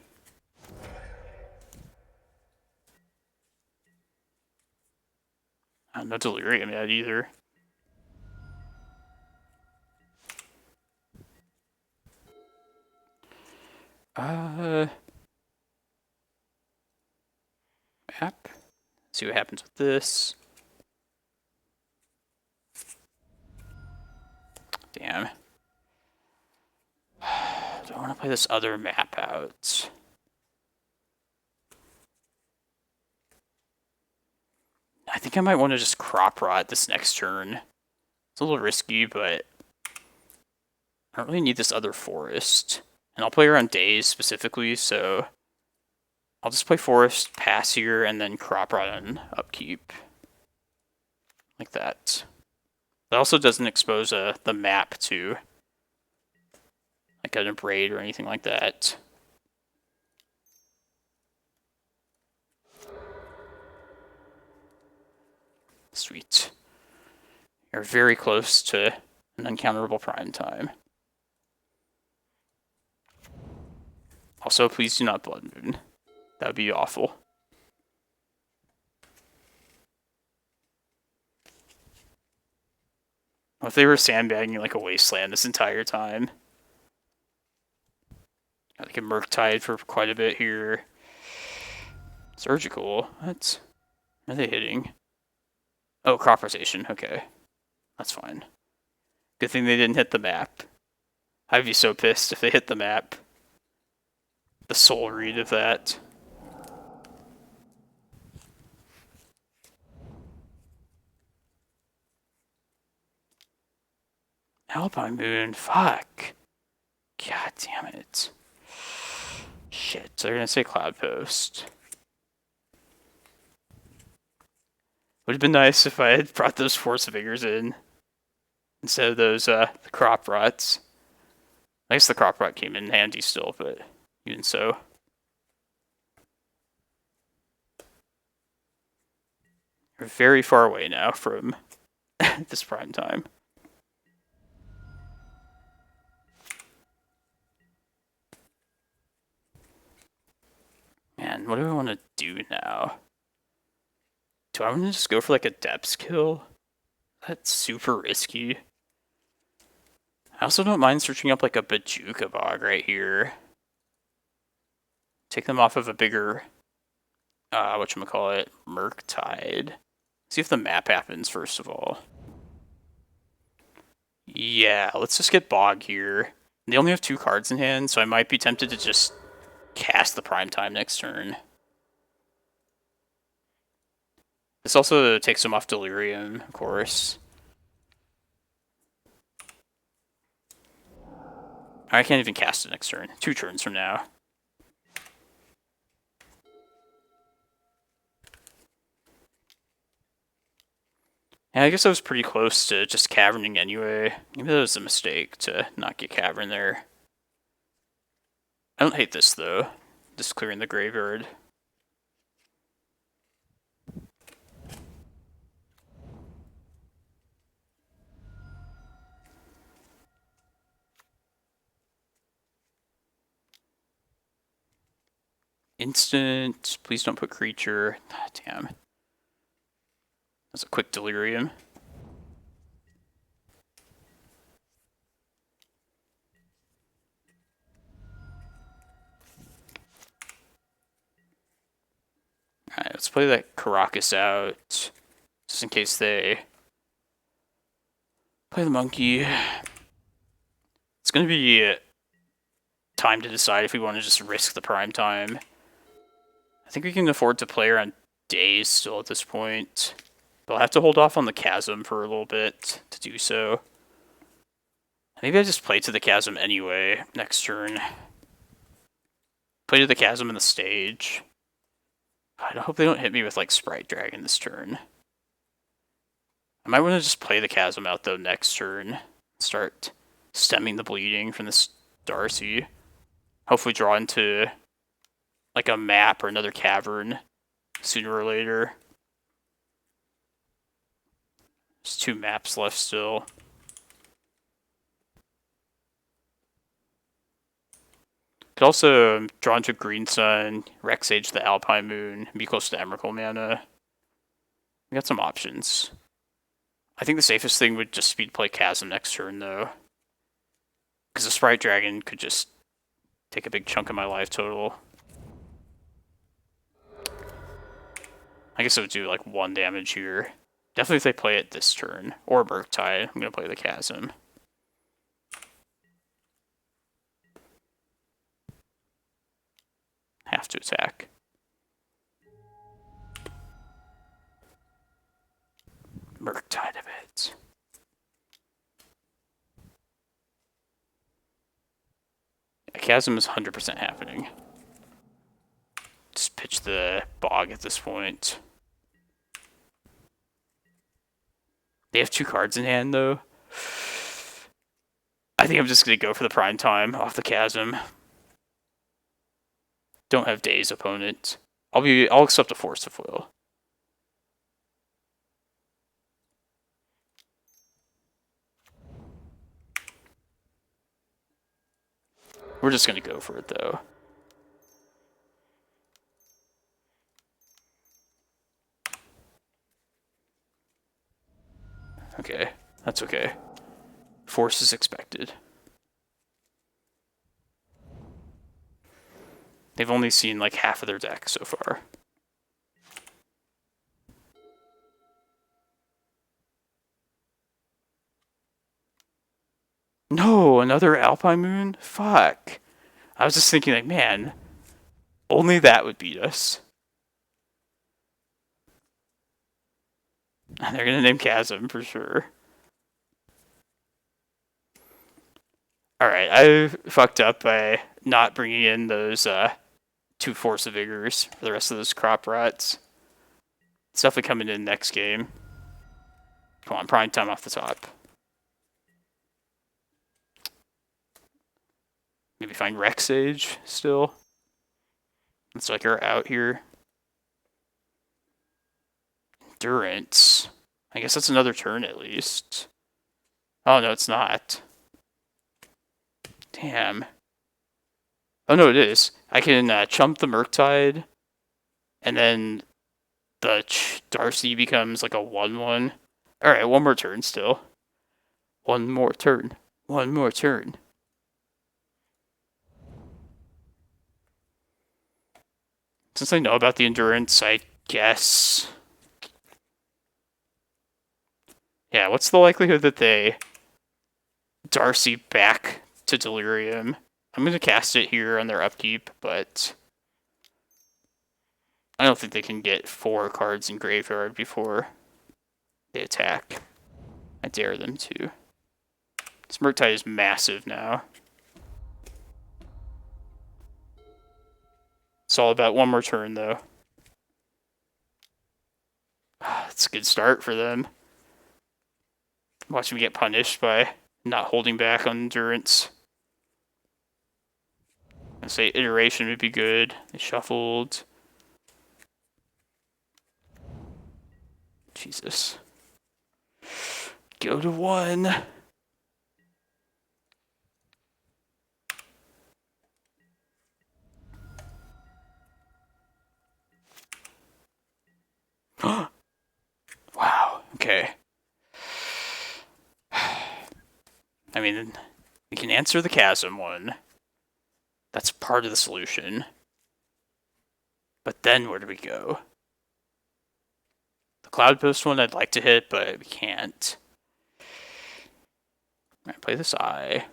No Delirium yet either. Map. See what happens with this. Damn. Do I want to play this other map out? I think I might want to just Crop Rot this next turn. It's a little risky, but I don't really need this other forest. And I'll play around Daze specifically, so I'll just play Forest, pass here, and then Crop Rot on upkeep. Like that. That also doesn't expose the map to like an Abrade or anything like that. Sweet. You're very close to an uncounterable prime time. Also, please do not Blood Moon. That would be awful. What if they were sandbagging like a Wasteland this entire time? Got like a Murktide for quite a bit here. Surgical? What are they hitting? Oh, Crop Rotation. Okay. That's fine. Good thing they didn't hit the map. I'd be so pissed if they hit the map. The soul read of that. Alpine Moon, fuck. God damn it. Shit, so they're gonna say Cloudpost. Would have been nice if I had brought those Force of Vigors in instead of those the crop rots. I guess the crop rot came in handy still, but even so. We're very far away now from this prime time. Man, what do I want to do now? Do I want to just go for like a depths kill? That's super risky. I also don't mind searching up like a Bojuka Bog right here. Take them off of a bigger, whatchamacallit, Murktide. See if the map happens first of all. Yeah, let's just get Bog here. They only have 2 cards in hand, so I might be tempted to just cast the prime time next turn. This also takes them off Delirium, of course. I can't even cast it next turn. 2 turns from now. Yeah, I guess I was pretty close to just caverning anyway. Maybe that was a mistake to not get cavern there. I don't hate this though. Just clearing the graveyard. Instant. Please don't put creature. Ah, damn. That's a quick delirium. Alright, let's play that Karakas out. Just in case they play the monkey. It's going to be time to decide if we want to just risk the prime time. I think we can afford to play around days still at this point. But I'll have to hold off on the chasm for a little bit to do so. Maybe I just play to the chasm anyway next turn. Play to the chasm in the stage. I hope they don't hit me with like Sprite Dragon this turn. I might want to just play the chasm out though next turn. Start stemming the bleeding from this Darcy. Hopefully draw into like a map or another cavern sooner or later. There's 2 maps left still. Could also draw into Green Sun, Rec Sage the Alpine Moon, be close to Emrakul mana. We got some options. I think the safest thing would just speed play Chasm next turn though. Because the Sprite Dragon could just take a big chunk of my life total. I guess it would do like 1 damage here. Definitely if they play it this turn. Or Murktide, I'm going to play the Chasm. Have to attack. Murktide of it. A Chasm is 100% happening. Just pitch the Bog at this point. They have 2 cards in hand, though. I think I'm just going to go for the prime time off the Chasm. Don't have Daze opponent. I'll accept a Force of Will. We're just going to go for it, though. Okay, that's okay. Force is expected. They've only seen like half of their deck so far. No, another Alpine Moon? Fuck. I was just thinking, like, man, only that would beat us. They're gonna name Chasm for sure. Alright, I fucked up by not bringing in those 2 Force of Vigors for the rest of those crop rats. It's definitely coming in next game. Come on, prime time off the top. Maybe find Rec Sage still. Looks like our out here. Endurance. I guess that's another turn at least. Oh no, it's not. Damn. Oh no, it is. I can chump the Murktide, and then the Darcy becomes like a 1/1. Alright, one more turn still. One more turn. One more turn. Since I know about the endurance, I guess. Yeah, what's the likelihood that they Darcy back to Delirium? I'm going to cast it here on their upkeep, but I don't think they can get 4 cards in graveyard before they attack. I dare them to. This Murktide is massive now. It's all about one more turn, though. That's a good start for them. Watch me get punished by not holding back on endurance. I say iteration would be good. They shuffled. Jesus. Go to 1. Wow, okay. I mean, we can answer the Chasm one. That's part of the solution. But then where do we go? The Cloudpost one I'd like to hit, but we can't. Alright, play this Eye.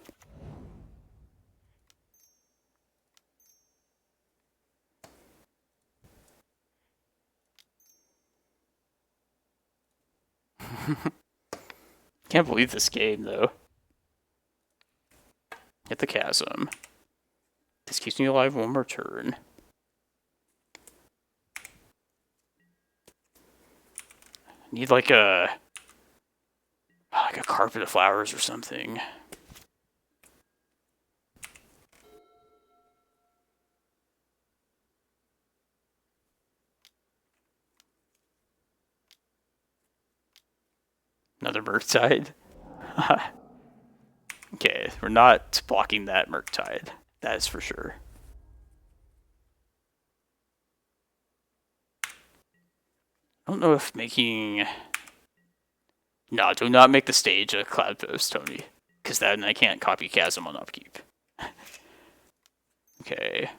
Can't believe this game, though. Hit the Chasm. This keeps me alive one more turn. Need like a carpet of flowers or something. Another Murktide. Okay, we're not blocking that Murktide. That is for sure. I don't know if making... No, do not make the stage a Cloudpost, Tony. Because then I can't copy Chasm on upkeep. Okay.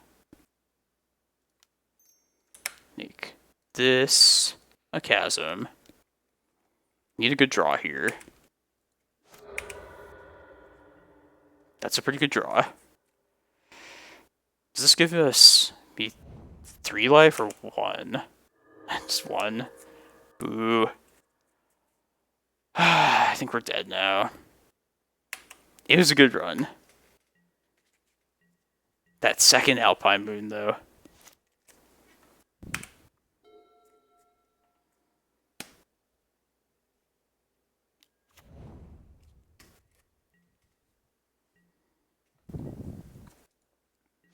Make this a Chasm. Need a good draw here. That's a pretty good draw. Does this give us maybe 3 life or 1? Just 1. Boo. I think we're dead now. It was a good run. That second Alpine Moon, though.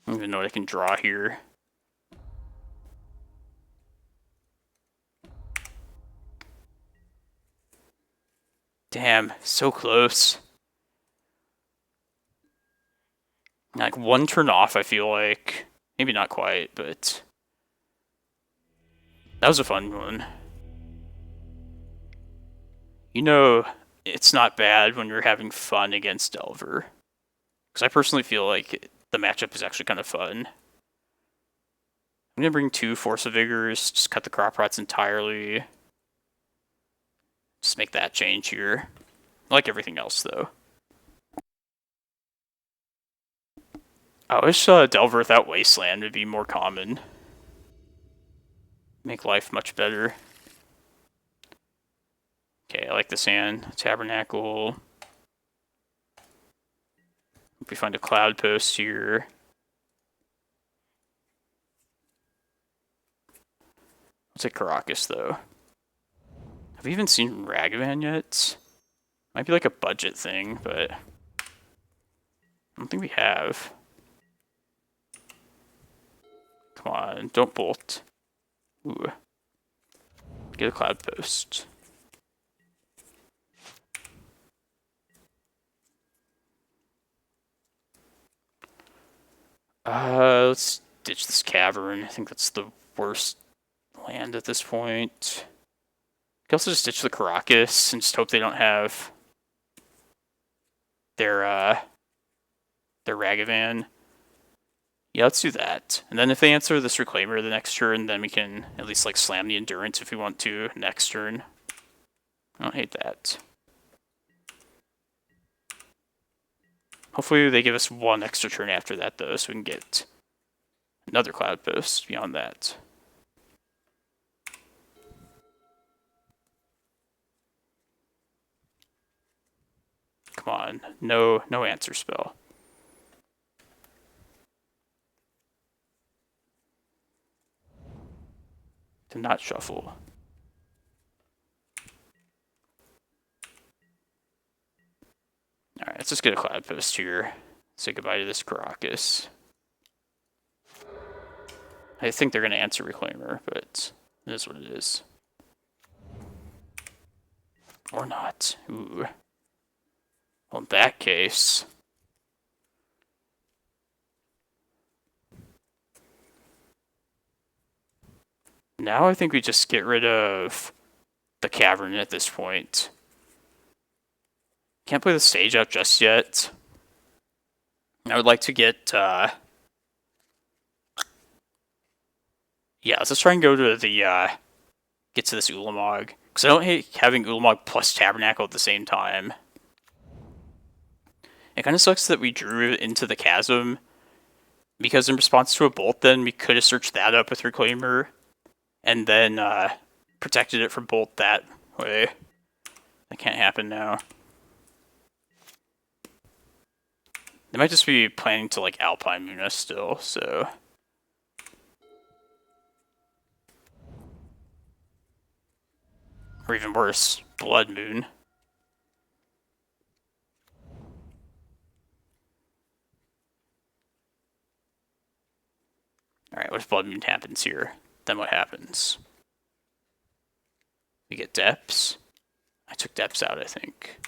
I don't even know what I can draw here. Damn, so close. Like 1 turn off, I feel like. Maybe not quite, but that was a fun one. You know, it's not bad when you're having fun against Delver. Because I personally feel like the matchup is actually kind of fun. I'm going to bring 2 Force of Vigors, just cut the crop rots entirely. Just make that change here. I like everything else, though. I wish Delver without Wasteland would be more common. Make life much better. Okay, I like this hand. Tabernacle. Hope we find a Cloudpost here. I'll take Karakas, though. Have we even seen Ragavan yet? Might be like a budget thing, but I don't think we have. Come on, don't bolt. Ooh. Get a Cloudpost. Let's ditch this cavern. I think that's the worst land at this point. You can also just ditch the Karakas and just hope they don't have their Ragavan. Yeah, let's do that. And then if they answer this Reclaimer the next turn, then we can at least like slam the Endurance if we want to next turn. I don't hate that. Hopefully they give us one extra turn after that, though, so we can get another Cloudpost beyond that. Come on, no answer spell. To not shuffle. Alright, let's just get a Cloudpost here. Say goodbye to this Karakas. I think they're going to answer Reclaimer, but it is what it is. Or not. Ooh. Well, in that case... Now I think we just get rid of the Cavern at this point. Can't play the stage out just yet. I would like to get... Yeah, let's just try and go to the... get to this Ulamog. Because I don't hate having Ulamog plus Tabernacle at the same time. It kind of sucks that we drew it into the Chasm. Because in response to a Bolt then, we could have searched that up with Reclaimer. And then protected it from Bolt that way. That can't happen now. They might just be planning to like Alpine Moon us still, so... Or even worse, Blood Moon. Alright, what if Blood Moon happens here? Then what happens? We get Depths. I took Depths out, I think.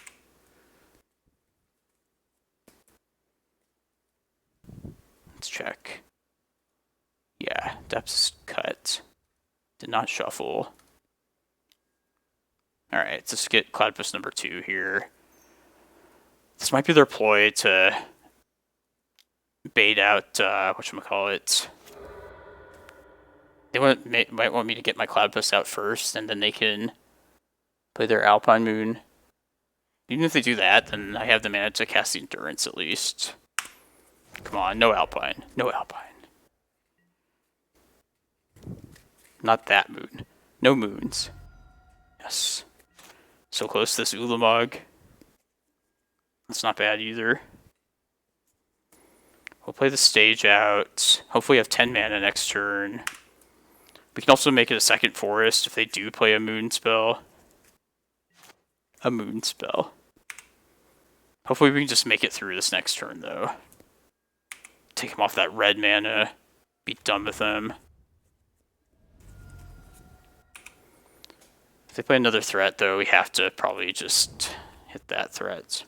Let's check. Yeah, Depths cut. Did not shuffle. Alright, let's just get Cloudpost number 2 here. This might be their ploy to bait out, whatchamacallit. They might want me to get my Cloudpost out first, and then they can play their Alpine Moon. Even if they do that, then I have the mana to cast the Endurance at least. Come on, no Alpine. No Alpine. Not that moon. No moons. Yes. So close to this Ulamog. That's not bad either. We'll play the stage out. Hopefully we have 10 mana next turn. We can also make it a second forest if they do play a moon spell. A moon spell. Hopefully we can just make it through this next turn, though. Take him off that red mana. Be done with them. If they play another threat, though, we have to probably just hit that threat.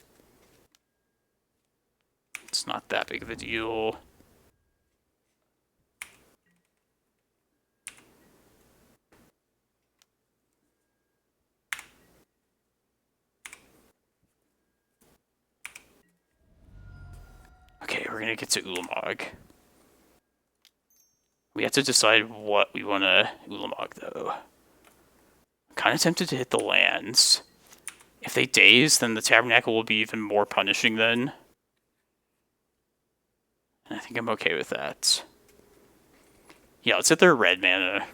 It's not that big of a deal. Okay, we're gonna get to Ulamog. We have to decide what we want to Ulamog, though. I'm kind of tempted to hit the lands. If they daze, then the Tabernacle will be even more punishing then. And I think I'm okay with that. Yeah, let's hit their red mana.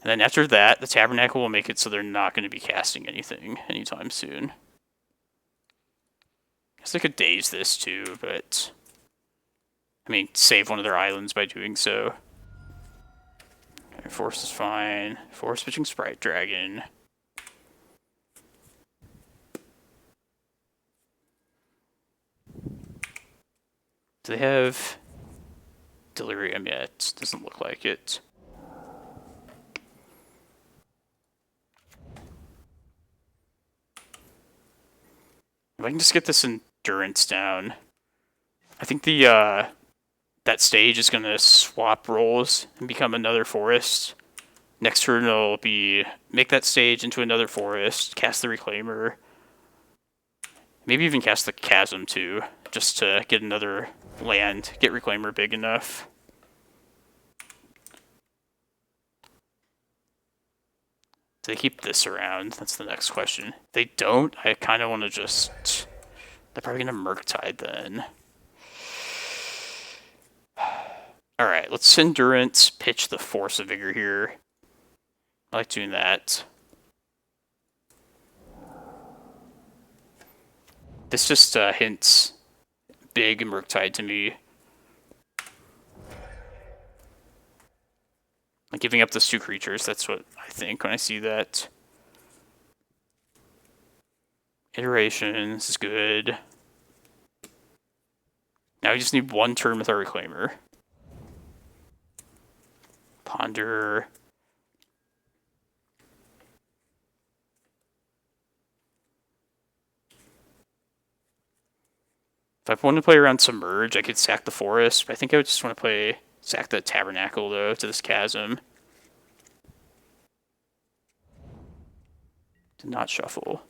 And then after that, the Tabernacle will make it so they're not going to be casting anything anytime soon. I guess I could daze this too, but... I mean, save one of their islands by doing so. Force is fine. Force pitching Sprite Dragon. Do they have Delirium yet? Doesn't look like it. If I can just get this Endurance down. I think the that stage is going to swap roles and become another forest. Next turn it'll be make that stage into another forest, cast the Reclaimer, maybe even cast the Chasm too, just to get another land, get Reclaimer big enough. Do they keep this around? That's the next question. If they don't, I kind of want to just... They're probably going to Murktide then. Alright, let's Endurance pitch the Force of Vigor here. I like doing that. This just hints big Murktide to me. Like giving up those two creatures, that's what I think when I see that. Iterations is good. Now we just need one turn with our Reclaimer. Ponder. If I wanted to play around Submerge, I could sack the Forest, but I think I would just want to sack the Tabernacle, though, to this Chasm. Did not shuffle.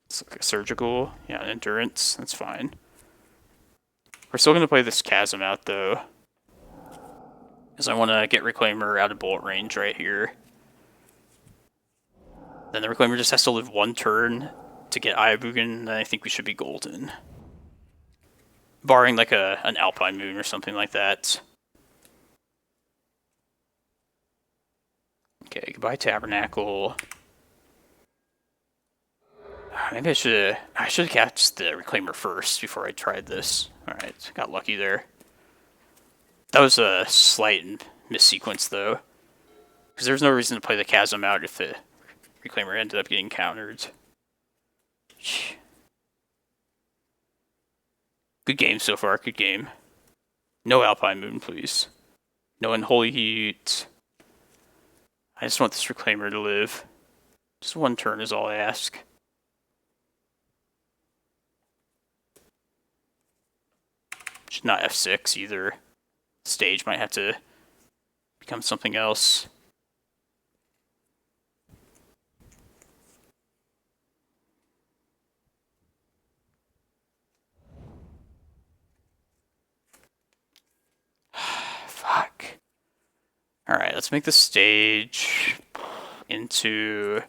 It's like a Surgical. Yeah, an Endurance. That's fine. We're still going to play this Chasm out, though. Because I want to get Reclaimer out of bullet range right here. Then the Reclaimer just has to live one turn to get Eye of Ugin, and I think we should be golden. Barring like an Alpine Moon or something like that. Okay, goodbye Tabernacle. Maybe I should have cast the Reclaimer first before I tried this. Alright, got lucky there. That was a slight missequence, though. Because there's no reason to play the Chasm out if the Reclaimer ended up getting countered. Good game so far, good game. No Alpine Moon, please. No Unholy Heat. I just want this Reclaimer to live. Just one turn is all I ask. Should not F6 either. Stage might have to become something else. Fuck. Alright, let's make the stage into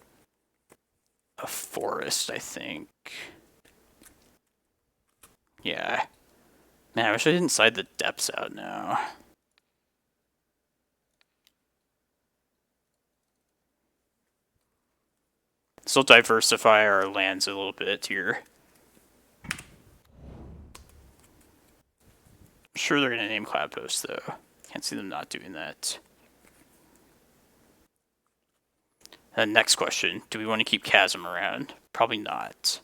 a forest, I think. Yeah. Man, I wish I didn't side the depths out now. Still diversify our lands a little bit here. I'm sure they're going to name Cloudpost, though. Can't see them not doing that. Next question. Do we want to keep Chasm around? Probably not.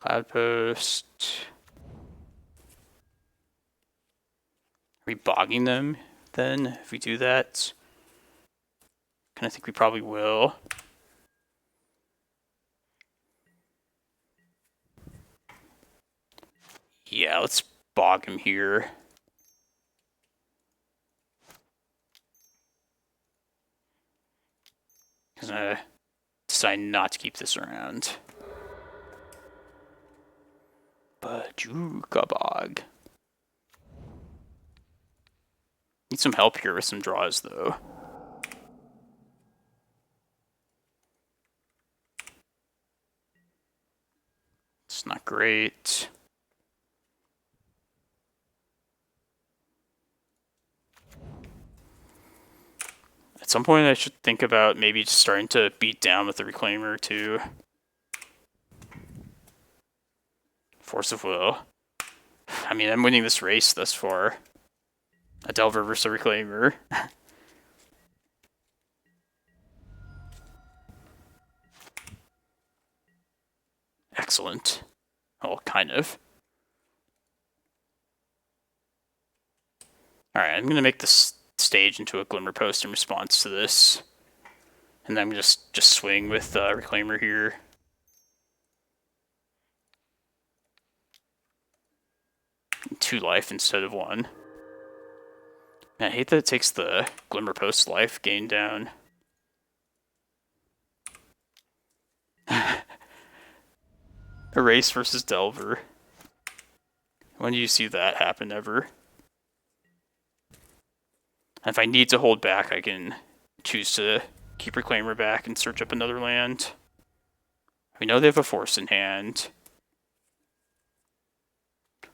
Cloudpost. Are we bogging them then if we do that? And I think we probably will. Yeah, let's bog him here. Because I decide not to keep this around. Bojuka Bog. Need some help here with some draws, though. It's not great. At some point, I should think about maybe just starting to beat down with the Reclaimer, too. Force of Will. I mean, I'm winning this race thus far. A Delver versus a Reclaimer. Excellent. Well, kind of. Alright, I'm going to make this stage into a Glimmerpost in response to this. And then I'm just swing with Reclaimer here. Two life instead of one. Man, I hate that it takes the Glimmerpost life gain down. Erase versus Delver. When do you see that happen ever? If I need to hold back, I can choose to keep Reclaimer back and search up another land. We know they have a Force in hand.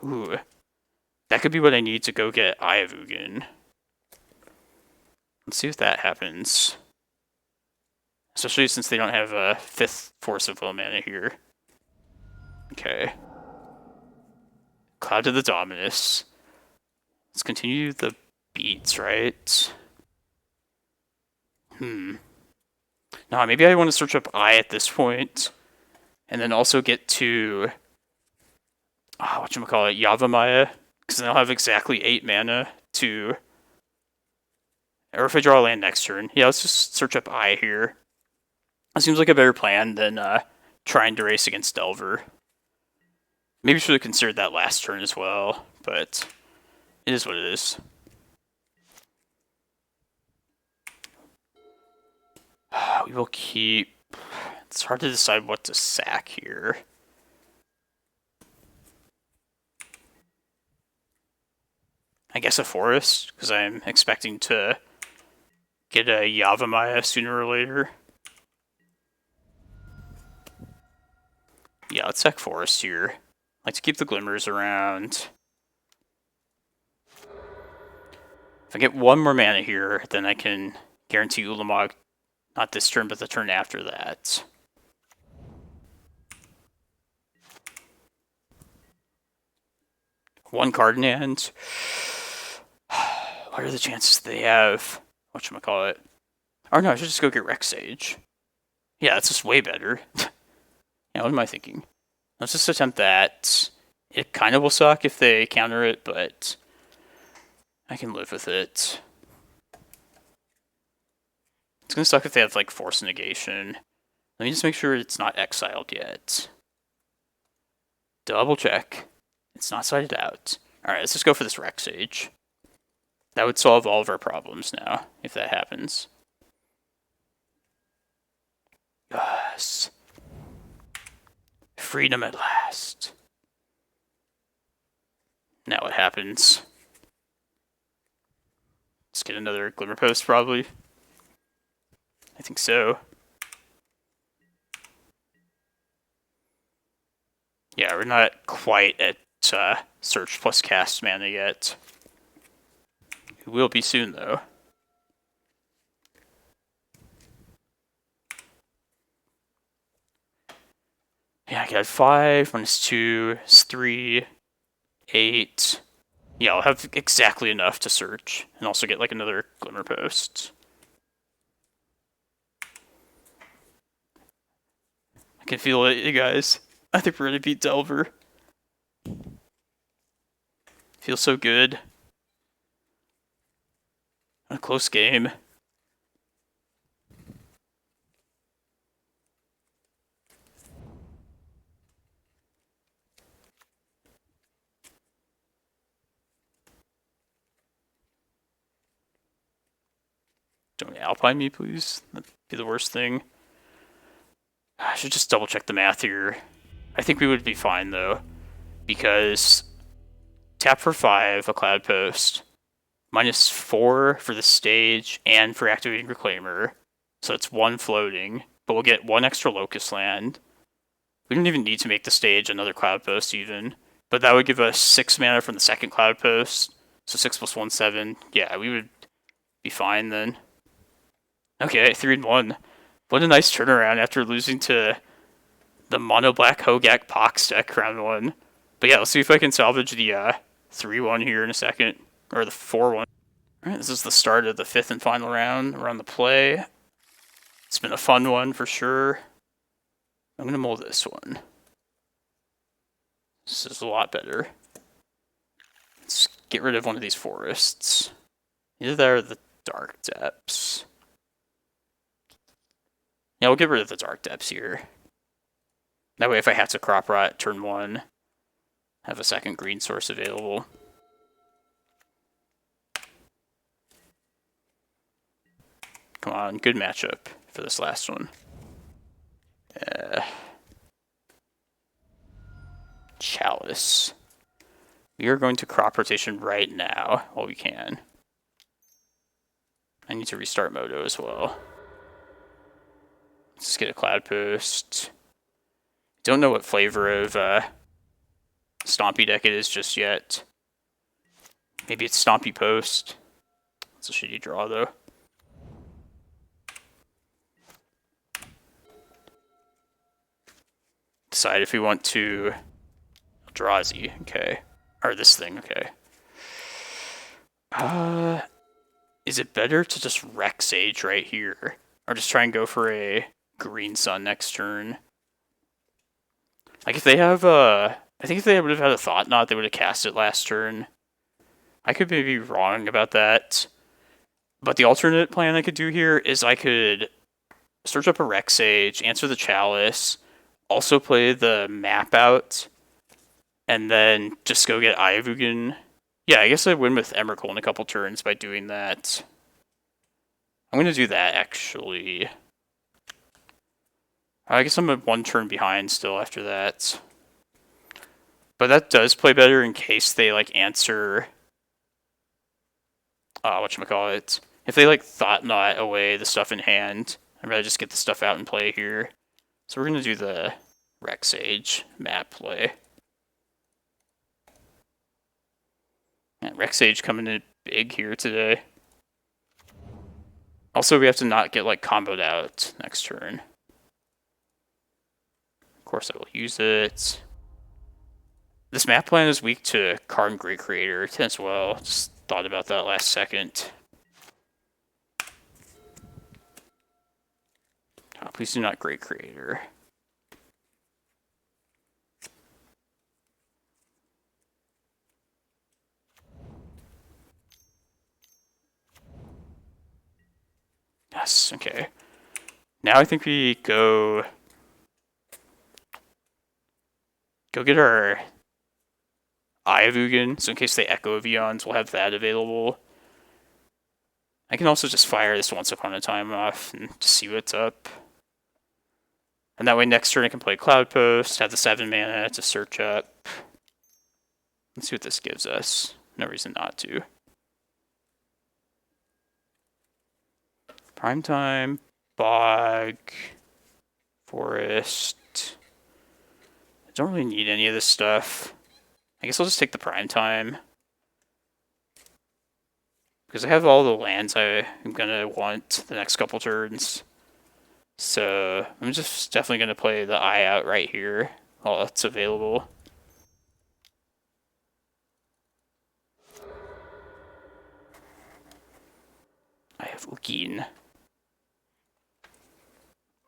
Ooh. That could be what I need to go get Eye of Ugin. Let's see if that happens. Especially since they don't have a 5th Force of Will mana here. Okay. Cloud to the Dominus. Let's continue the beats, right? No, maybe I want to search up Eye at this point. And then also get to... whatchamacallit, Yavimaya. Because then I'll have exactly 8 mana to... Or if I draw a land next turn. Yeah, let's just search up Eye here. That seems like a better plan than trying to race against Delver. Maybe should have considered that last turn as well, but it is what it is. We will keep... It's hard to decide what to sack here. I guess a forest, because I'm expecting to get a Yavimaya sooner or later. Yeah, let's sack forest here. I like to keep the glimmers around. If I get one more mana here, then I can guarantee Ulamog, not this turn, but the turn after that. One card in hand. What are the chances they have? Whatchamacallit? Or no, I should just go get Rex Sage. Yeah, that's just way better. Yeah, what am I thinking? Let's just attempt that. It kind of will suck if they counter it, but I can live with it. It's gonna suck if they have like Force Negation. Let me just make sure it's not exiled yet. Double check. It's not sided out. Alright, let's just go for this Rex Sage. That would solve all of our problems now, if that happens. Yes. Freedom at last. Now what happens? Let's get another Glimmerpost, probably. I think so. Yeah, we're not quite at search plus cast mana yet. We will be soon, though. Yeah, I got 5, minus 2, is 3, 8. Yeah, I'll have exactly enough to search, and also get like another Glimmerpost. I can feel it, you guys. I think we're gonna beat Delver. Feels so good. A close game. Don't Alpine me, please. That'd be the worst thing. I should just double check the math here. I think we would be fine, though. Because tap for 5, a Cloudpost, -4 for the stage and for activating Reclaimer. So it's 1 floating, but we'll get 1 extra Locust land. We don't even need to make the stage another Cloudpost even, but that would give us 6 mana from the second Cloudpost. So 6 + 1, 7. Yeah, we would be fine then. Okay, 3-1. What a nice turnaround after losing to the mono black Hogaak Pox deck round 1. But yeah, let's see if I can salvage the 3-1 here in a second. Or the 4-1. Alright, this is the start of the 5th and final round. We're on the play. It's been a fun one for sure. I'm going to mold this one. This is a lot better. Let's get rid of one of these forests. Either that or the Dark Depths. Yeah, we'll get rid of the Dark Depths here. That way if I have to crop rot turn 1, have a second green source available. Come on, good matchup for this last one. Chalice. We are going to crop rotation right now while we can. I need to restart Moto as well. Let's just get a Cloudpost. Don't know what flavor of Stompy deck it is just yet. Maybe it's Stompy Post. It's a shitty draw though. Decide if we want to Eldrazi, okay. Or this thing, okay. Is it better to just Rec Sage right here? Or just try and go for a Green Sun next turn? Like if they have I think if they would have had a Thought Knot, they would have cast it last turn. I could maybe be wrong about that. But the alternate plan I could do here is I could search up a Rec Sage, answer the Chalice, also play the map out, and then just go get Eye of Ugin. Yeah, I guess I'd win with Emrakul in a couple turns by doing that. I'm going to do that, actually. I guess I'm 1 turn behind still after that. But that does play better in case they, like, answer... whatchamacallit. If they, like, Thought Knot away the stuff in hand, I'd rather just get the stuff out and play here. So we're going to do the Rec Sage map play. And Rec Sage coming in big here today. Also, we have to not get, like, comboed out next turn. Of course, I will use it. This map plan is weak to Karn Great Creator as well. Just thought about that last second. Oh, please do not Great Creator. Yes, okay. Now I think we go get our Eye of Ugin, so in case they echo of Aeons, we'll have that available. I can also just fire this Once Upon a Time off and just see what's up. And that way next turn I can play Cloudpost, have the 7 mana to search up. Let's see what this gives us. No reason not to. Primetime, Bog, Forest. I don't really need any of this stuff. I guess I'll just take the Primetime. Because I have all the lands I'm going to want the next couple turns. So I'm just definitely going to play the Eye out right here while it's available. Eye of Ugin.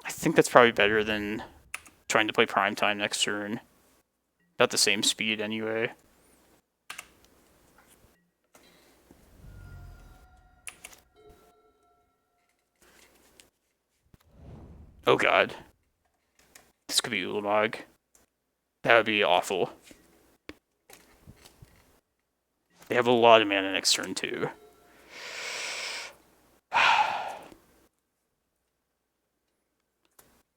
I think that's probably better than trying to play Primetime next turn. About the same speed anyway. Oh god. This could be Ulamog. That would be awful. They have a lot of mana next turn too.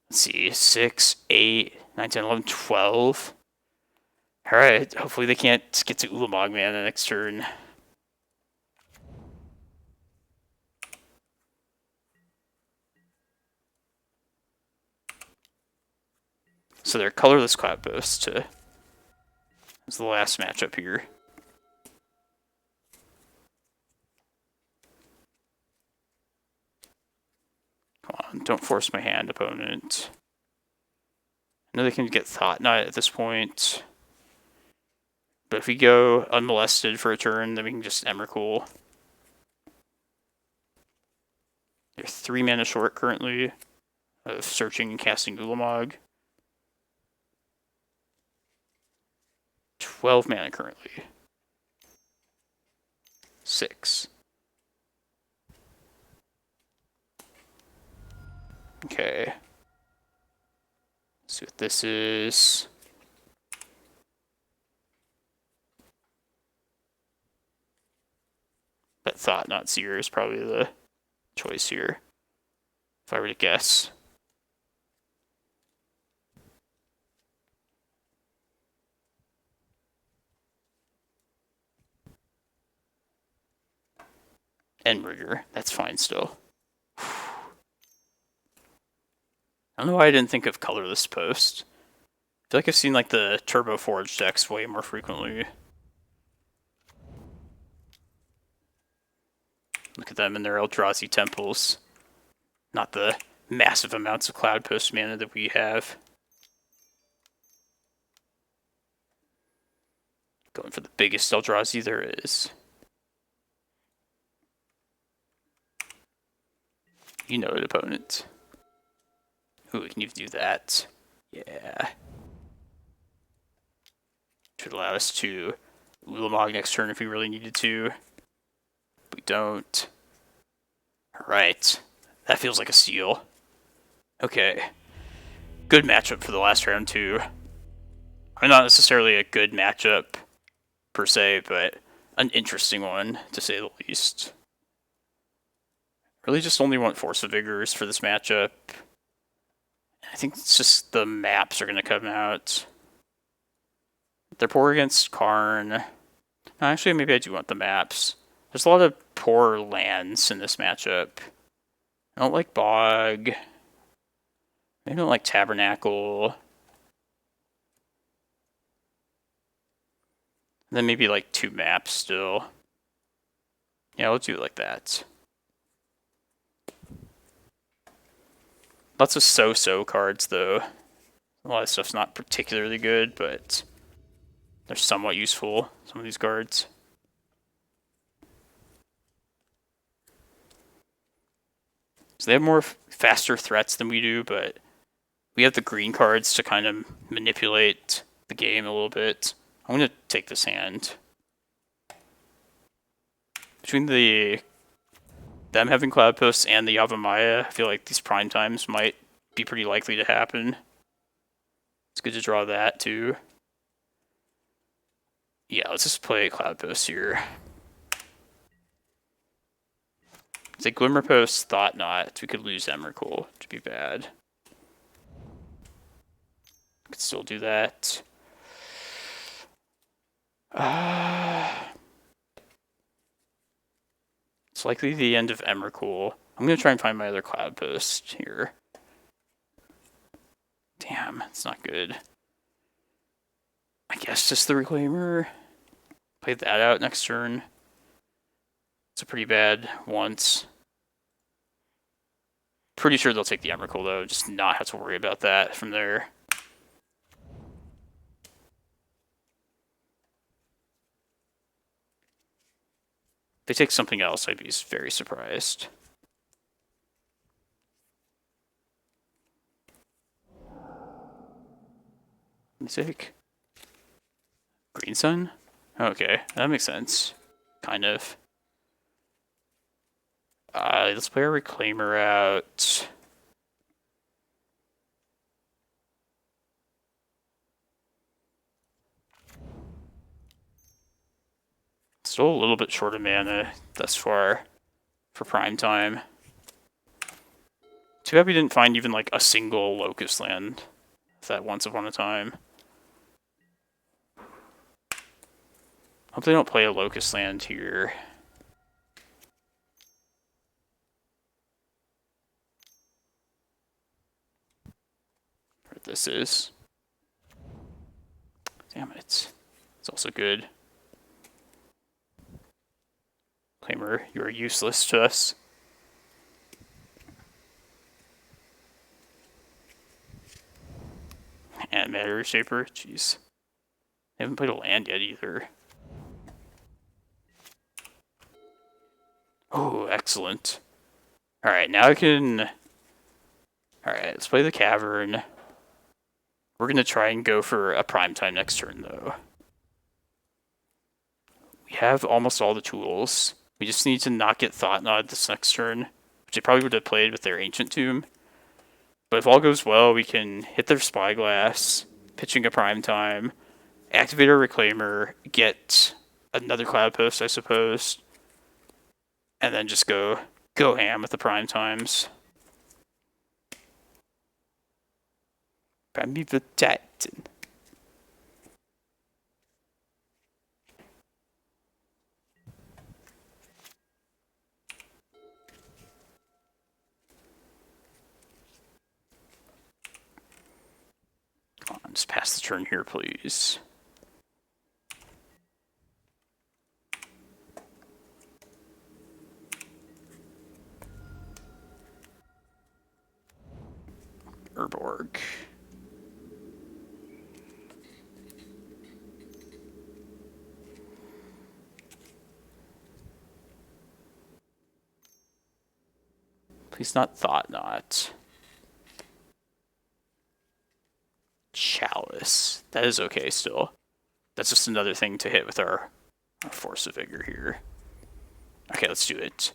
Let's see, 6, 8, 9, 10, 11, 12. Alright, hopefully they can't get to Ulamog mana next turn. So they're colorless Cloudpost to is the last matchup here. Come on, don't force my hand, opponent. I know they can get Thought Knot at this point. But if we go unmolested for a turn, then we can just Emrakul. They're 3 mana short currently of searching and casting Ulamog. 12 mana currently. 6. Okay. Let's see what this is. That Thought Knot Seer is probably the choice here, if I were to guess. Endrigger, that's fine still. I don't know why I didn't think of Colorless Post. I feel like I've seen like the Turbo Forge decks way more frequently. Look at them in their Eldrazi temples. Not the massive amounts of Cloudpost mana that we have. Going for the biggest Eldrazi there is. You know it, opponent. Ooh, can you do that? Yeah. Should allow us to Ulamog next turn if we really needed to. We don't. Alright. That feels like a steal. Okay. Good matchup for the last round, too. I mean, not necessarily a good matchup, per se, but an interesting one, to say the least. Really just only want Force of Vigors for this matchup. I think it's just the maps are going to come out. They're poor against Karn. No, actually, maybe I do want the maps. There's a lot of poor lands in this matchup. I don't like Bog. I don't like Tabernacle. And then maybe like 2 maps still. Yeah, let's do it like that. Lots of so-so cards, though. A lot of stuff's not particularly good, but they're somewhat useful, some of these cards. So they have more faster threats than we do, but we have the green cards to kind of manipulate the game a little bit. I'm going to take this hand. Between them having Cloudpost and the Yavimaya, I feel like these prime times might be pretty likely to happen. It's good to draw that, too. Yeah, let's just play Cloudpost here. It's a Glimmerpost, Thought Knot. We could lose Emrakul, which would be bad. Could still do that. It's likely the end of Emrakul. I'm going to try and find my other Cloudpost here. Damn, it's not good. I guess just the Reclaimer. Play that out next turn. It's a pretty bad once. Pretty sure they'll take the Emrakul, though. Just not have to worry about that from there. If they take something else, I'd be very surprised. Take Green Sun? Okay, that makes sense. Kind of. Let's play our Reclaimer out. Still a little bit short of mana thus far for prime time. Too bad we didn't find even like a single Locust land that once upon a time. Hope they don't play a Locust land here. What this is. Damn it. It's also good. Reclaimer, you are useless to us. And Matter Shaper, jeez. I haven't played a land yet either. Oh, excellent. Alright, now I can... Alright, let's play the Cavern. We're going to try and go for a prime time next turn, though. We have almost all the tools. We just need to not get Thought Nod this next turn, which they probably would have played with their Ancient Tomb. But if all goes well, we can hit their Spyglass, pitching a prime time, activate our Reclaimer, get another Cloudpost, I suppose, and then just go ham with the prime times. Primeval Titan. Come on, just pass the turn here, please. Urborg. Please not Thought Knot. Chalice. That is okay still. That's just another thing to hit with our Force of Vigor here. Okay, let's do it.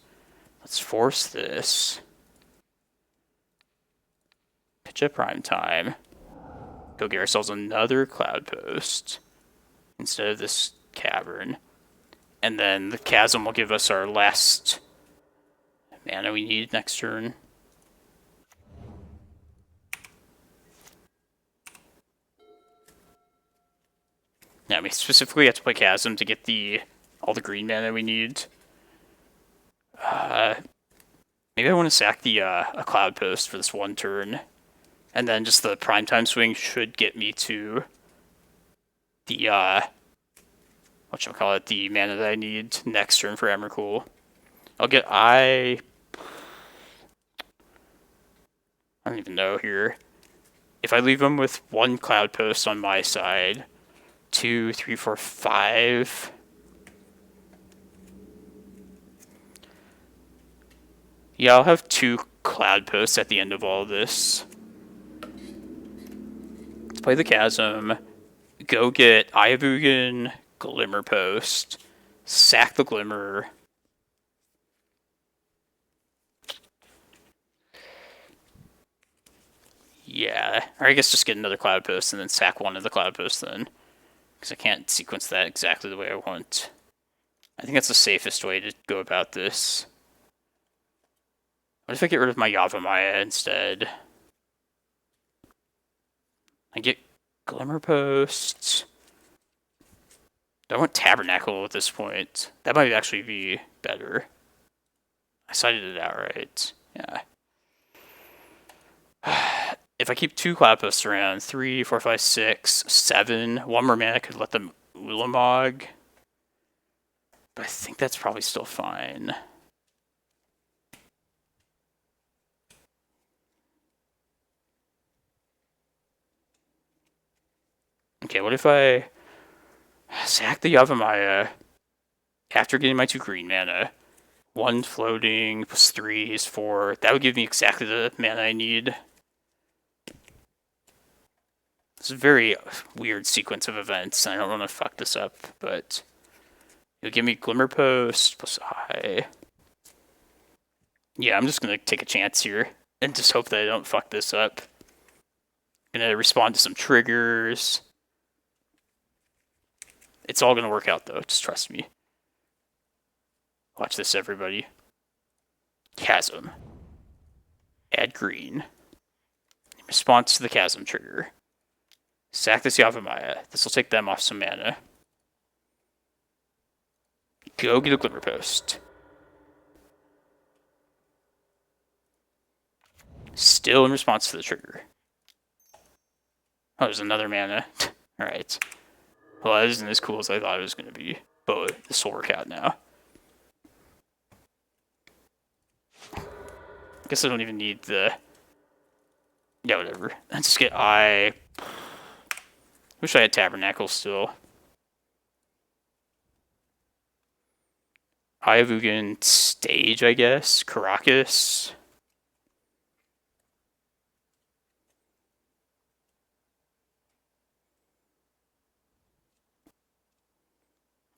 Let's force this. Pitch at prime time. Go get ourselves another Cloudpost instead of this Cavern. And then the Chasm will give us our last mana we need next turn. Yeah, we specifically have to play Chasm to get all the green mana we need. Maybe I want to sack a Cloudpost for this one turn. And then just the primetime swing should get me to the, whatchamacallit, the mana that I need next turn for Emrakul. I'll get I don't even know here. If I leave them with one Cloudpost on my side, 2, 3, 4, 5. Yeah, I'll have 2 Cloudposts at the end of all this. Let's play the Chasm. Go get Eye of Ugin, Glimmerpost. Sack the Glimmer. Yeah, or I guess just get another Cloudpost and then sack one of the Cloudposts then. Because I can't sequence that exactly the way I want. I think that's the safest way to go about this. What if I get rid of my Yavimaya instead? I get Glimmerpost. I want Tabernacle at this point. That might actually be better. I cited it out right. Yeah. If I keep 2 Cloudposts around, 3, 4, 5, 6, 7, 1 more mana could let them Ulamog. But I think that's probably still fine. Okay, what if I sack the Yavimaya after getting my 2 green mana? 1 floating plus 3 is 4. That would give me exactly the mana I need. It's a very weird sequence of events. I don't want to fuck this up, but you'll give me Glimmerpost plus I. Yeah, I'm just gonna take a chance here and just hope that I don't fuck this up. Gonna respond to some triggers. It's all gonna work out though, just trust me. Watch this, everybody. Chasm. Add green. In response to the Chasm trigger. Sack this Yavimaya. This will take them off some mana. Go get a Glimmerpost. Still in response to the trigger. Oh, there's another mana. Alright. Well, that isn't as cool as I thought it was going to be. But this will work out now. Guess I don't even need the... Yeah, whatever. Let's just get Eye... Wish I had Tabernacle still. Eye of Ugin Stage, I guess. Karakas.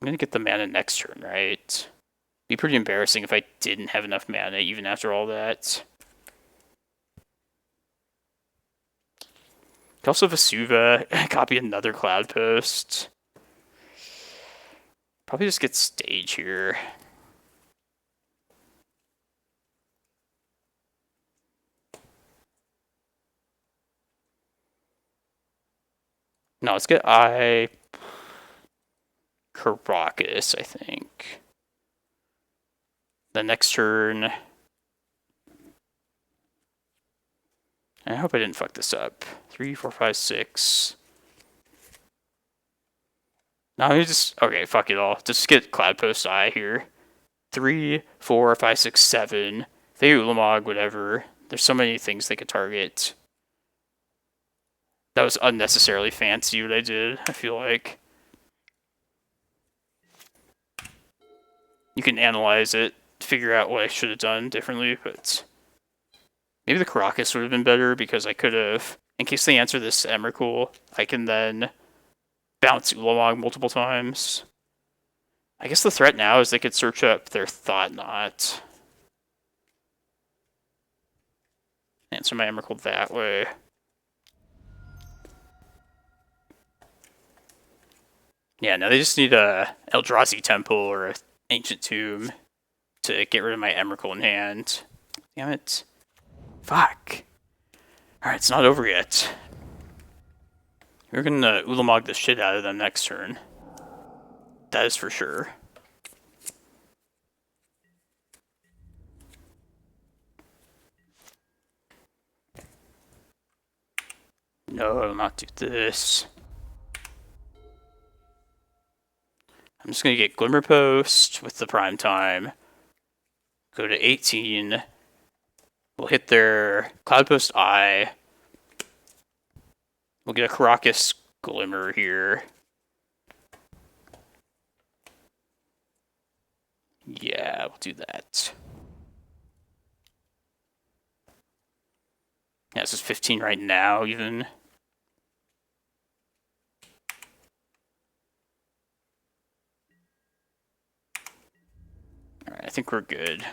I'm gonna get the mana next turn, right? Be pretty embarrassing if I didn't have enough mana even after all that. Could also Vesuva, copy another Cloudpost. Probably just get Stage here. No, let's get Eye Karakas, I think. The next turn. I hope I didn't fuck this up. 3, 4, 5, 6. No, you just... Okay, fuck it all. Just get Cloudpost Eye here. 3, 4, 5, 6, 7. They Ulamog, whatever. There's so many things they could target. That was unnecessarily fancy what I did, I feel like. You can analyze it, figure out what I should have done differently, but... Maybe the Karakas would have been better because I could have... In case they answer this Emrakul, I can then bounce Ulamog multiple times. I guess the threat now is they could search up their Thought Knot. Answer my Emrakul that way. Yeah, now they just need a Eldrazi Temple or an Ancient Tomb to get rid of my Emrakul in hand. Damn it. Fuck. Alright, it's not over yet. We're gonna Ulamog the shit out of them next turn. That is for sure. No, I will not do this. I'm just gonna get Glimmerpost with the prime time. Go to 18. We'll hit their Cloudpost Eye. We'll get a Karakas Glimmer here. Yeah, we'll do that. Yeah, this is 15 right now, even. Alright, I think we're good.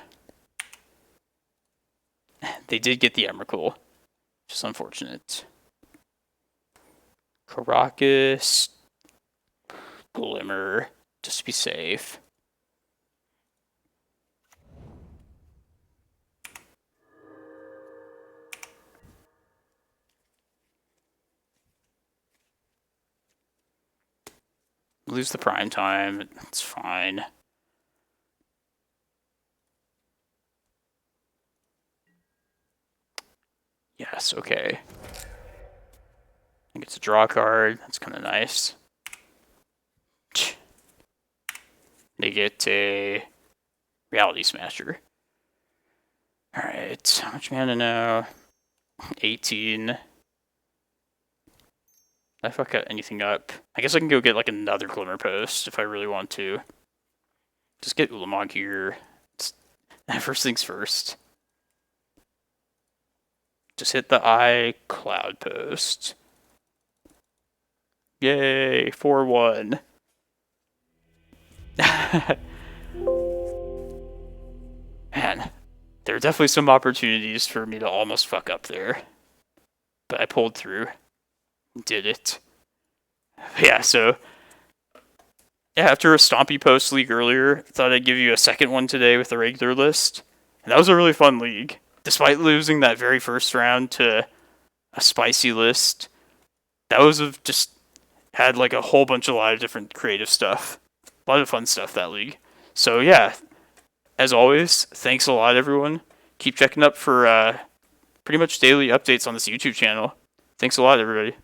They did get the Emrakul, which is unfortunate. Karakas, Glimmer, just to be safe. Lose the prime time, it's fine. Yes, okay. I get to draw a card. That's kind of nice. They get a Reality Smasher. Alright, how much mana now? 18. Did I fuck anything up? I guess I can go get like another Glimmerpost if I really want to. Just get Ulamog here. First things first. Just hit the Eye Cloudpost. Yay, 4-1. Man, there are definitely some opportunities for me to almost fuck up there. But I pulled through. Did it. Yeah, so... Yeah, after a Stompy Post league earlier, thought I'd give you a second one today with the regular list. And that was a really fun league. Despite losing that very first round to a spicy list, that was just had like a whole bunch of a lot of different creative stuff. A lot of fun stuff, that league. So yeah, as always, thanks a lot, everyone. Keep checking up for pretty much daily updates on this YouTube channel. Thanks a lot, everybody.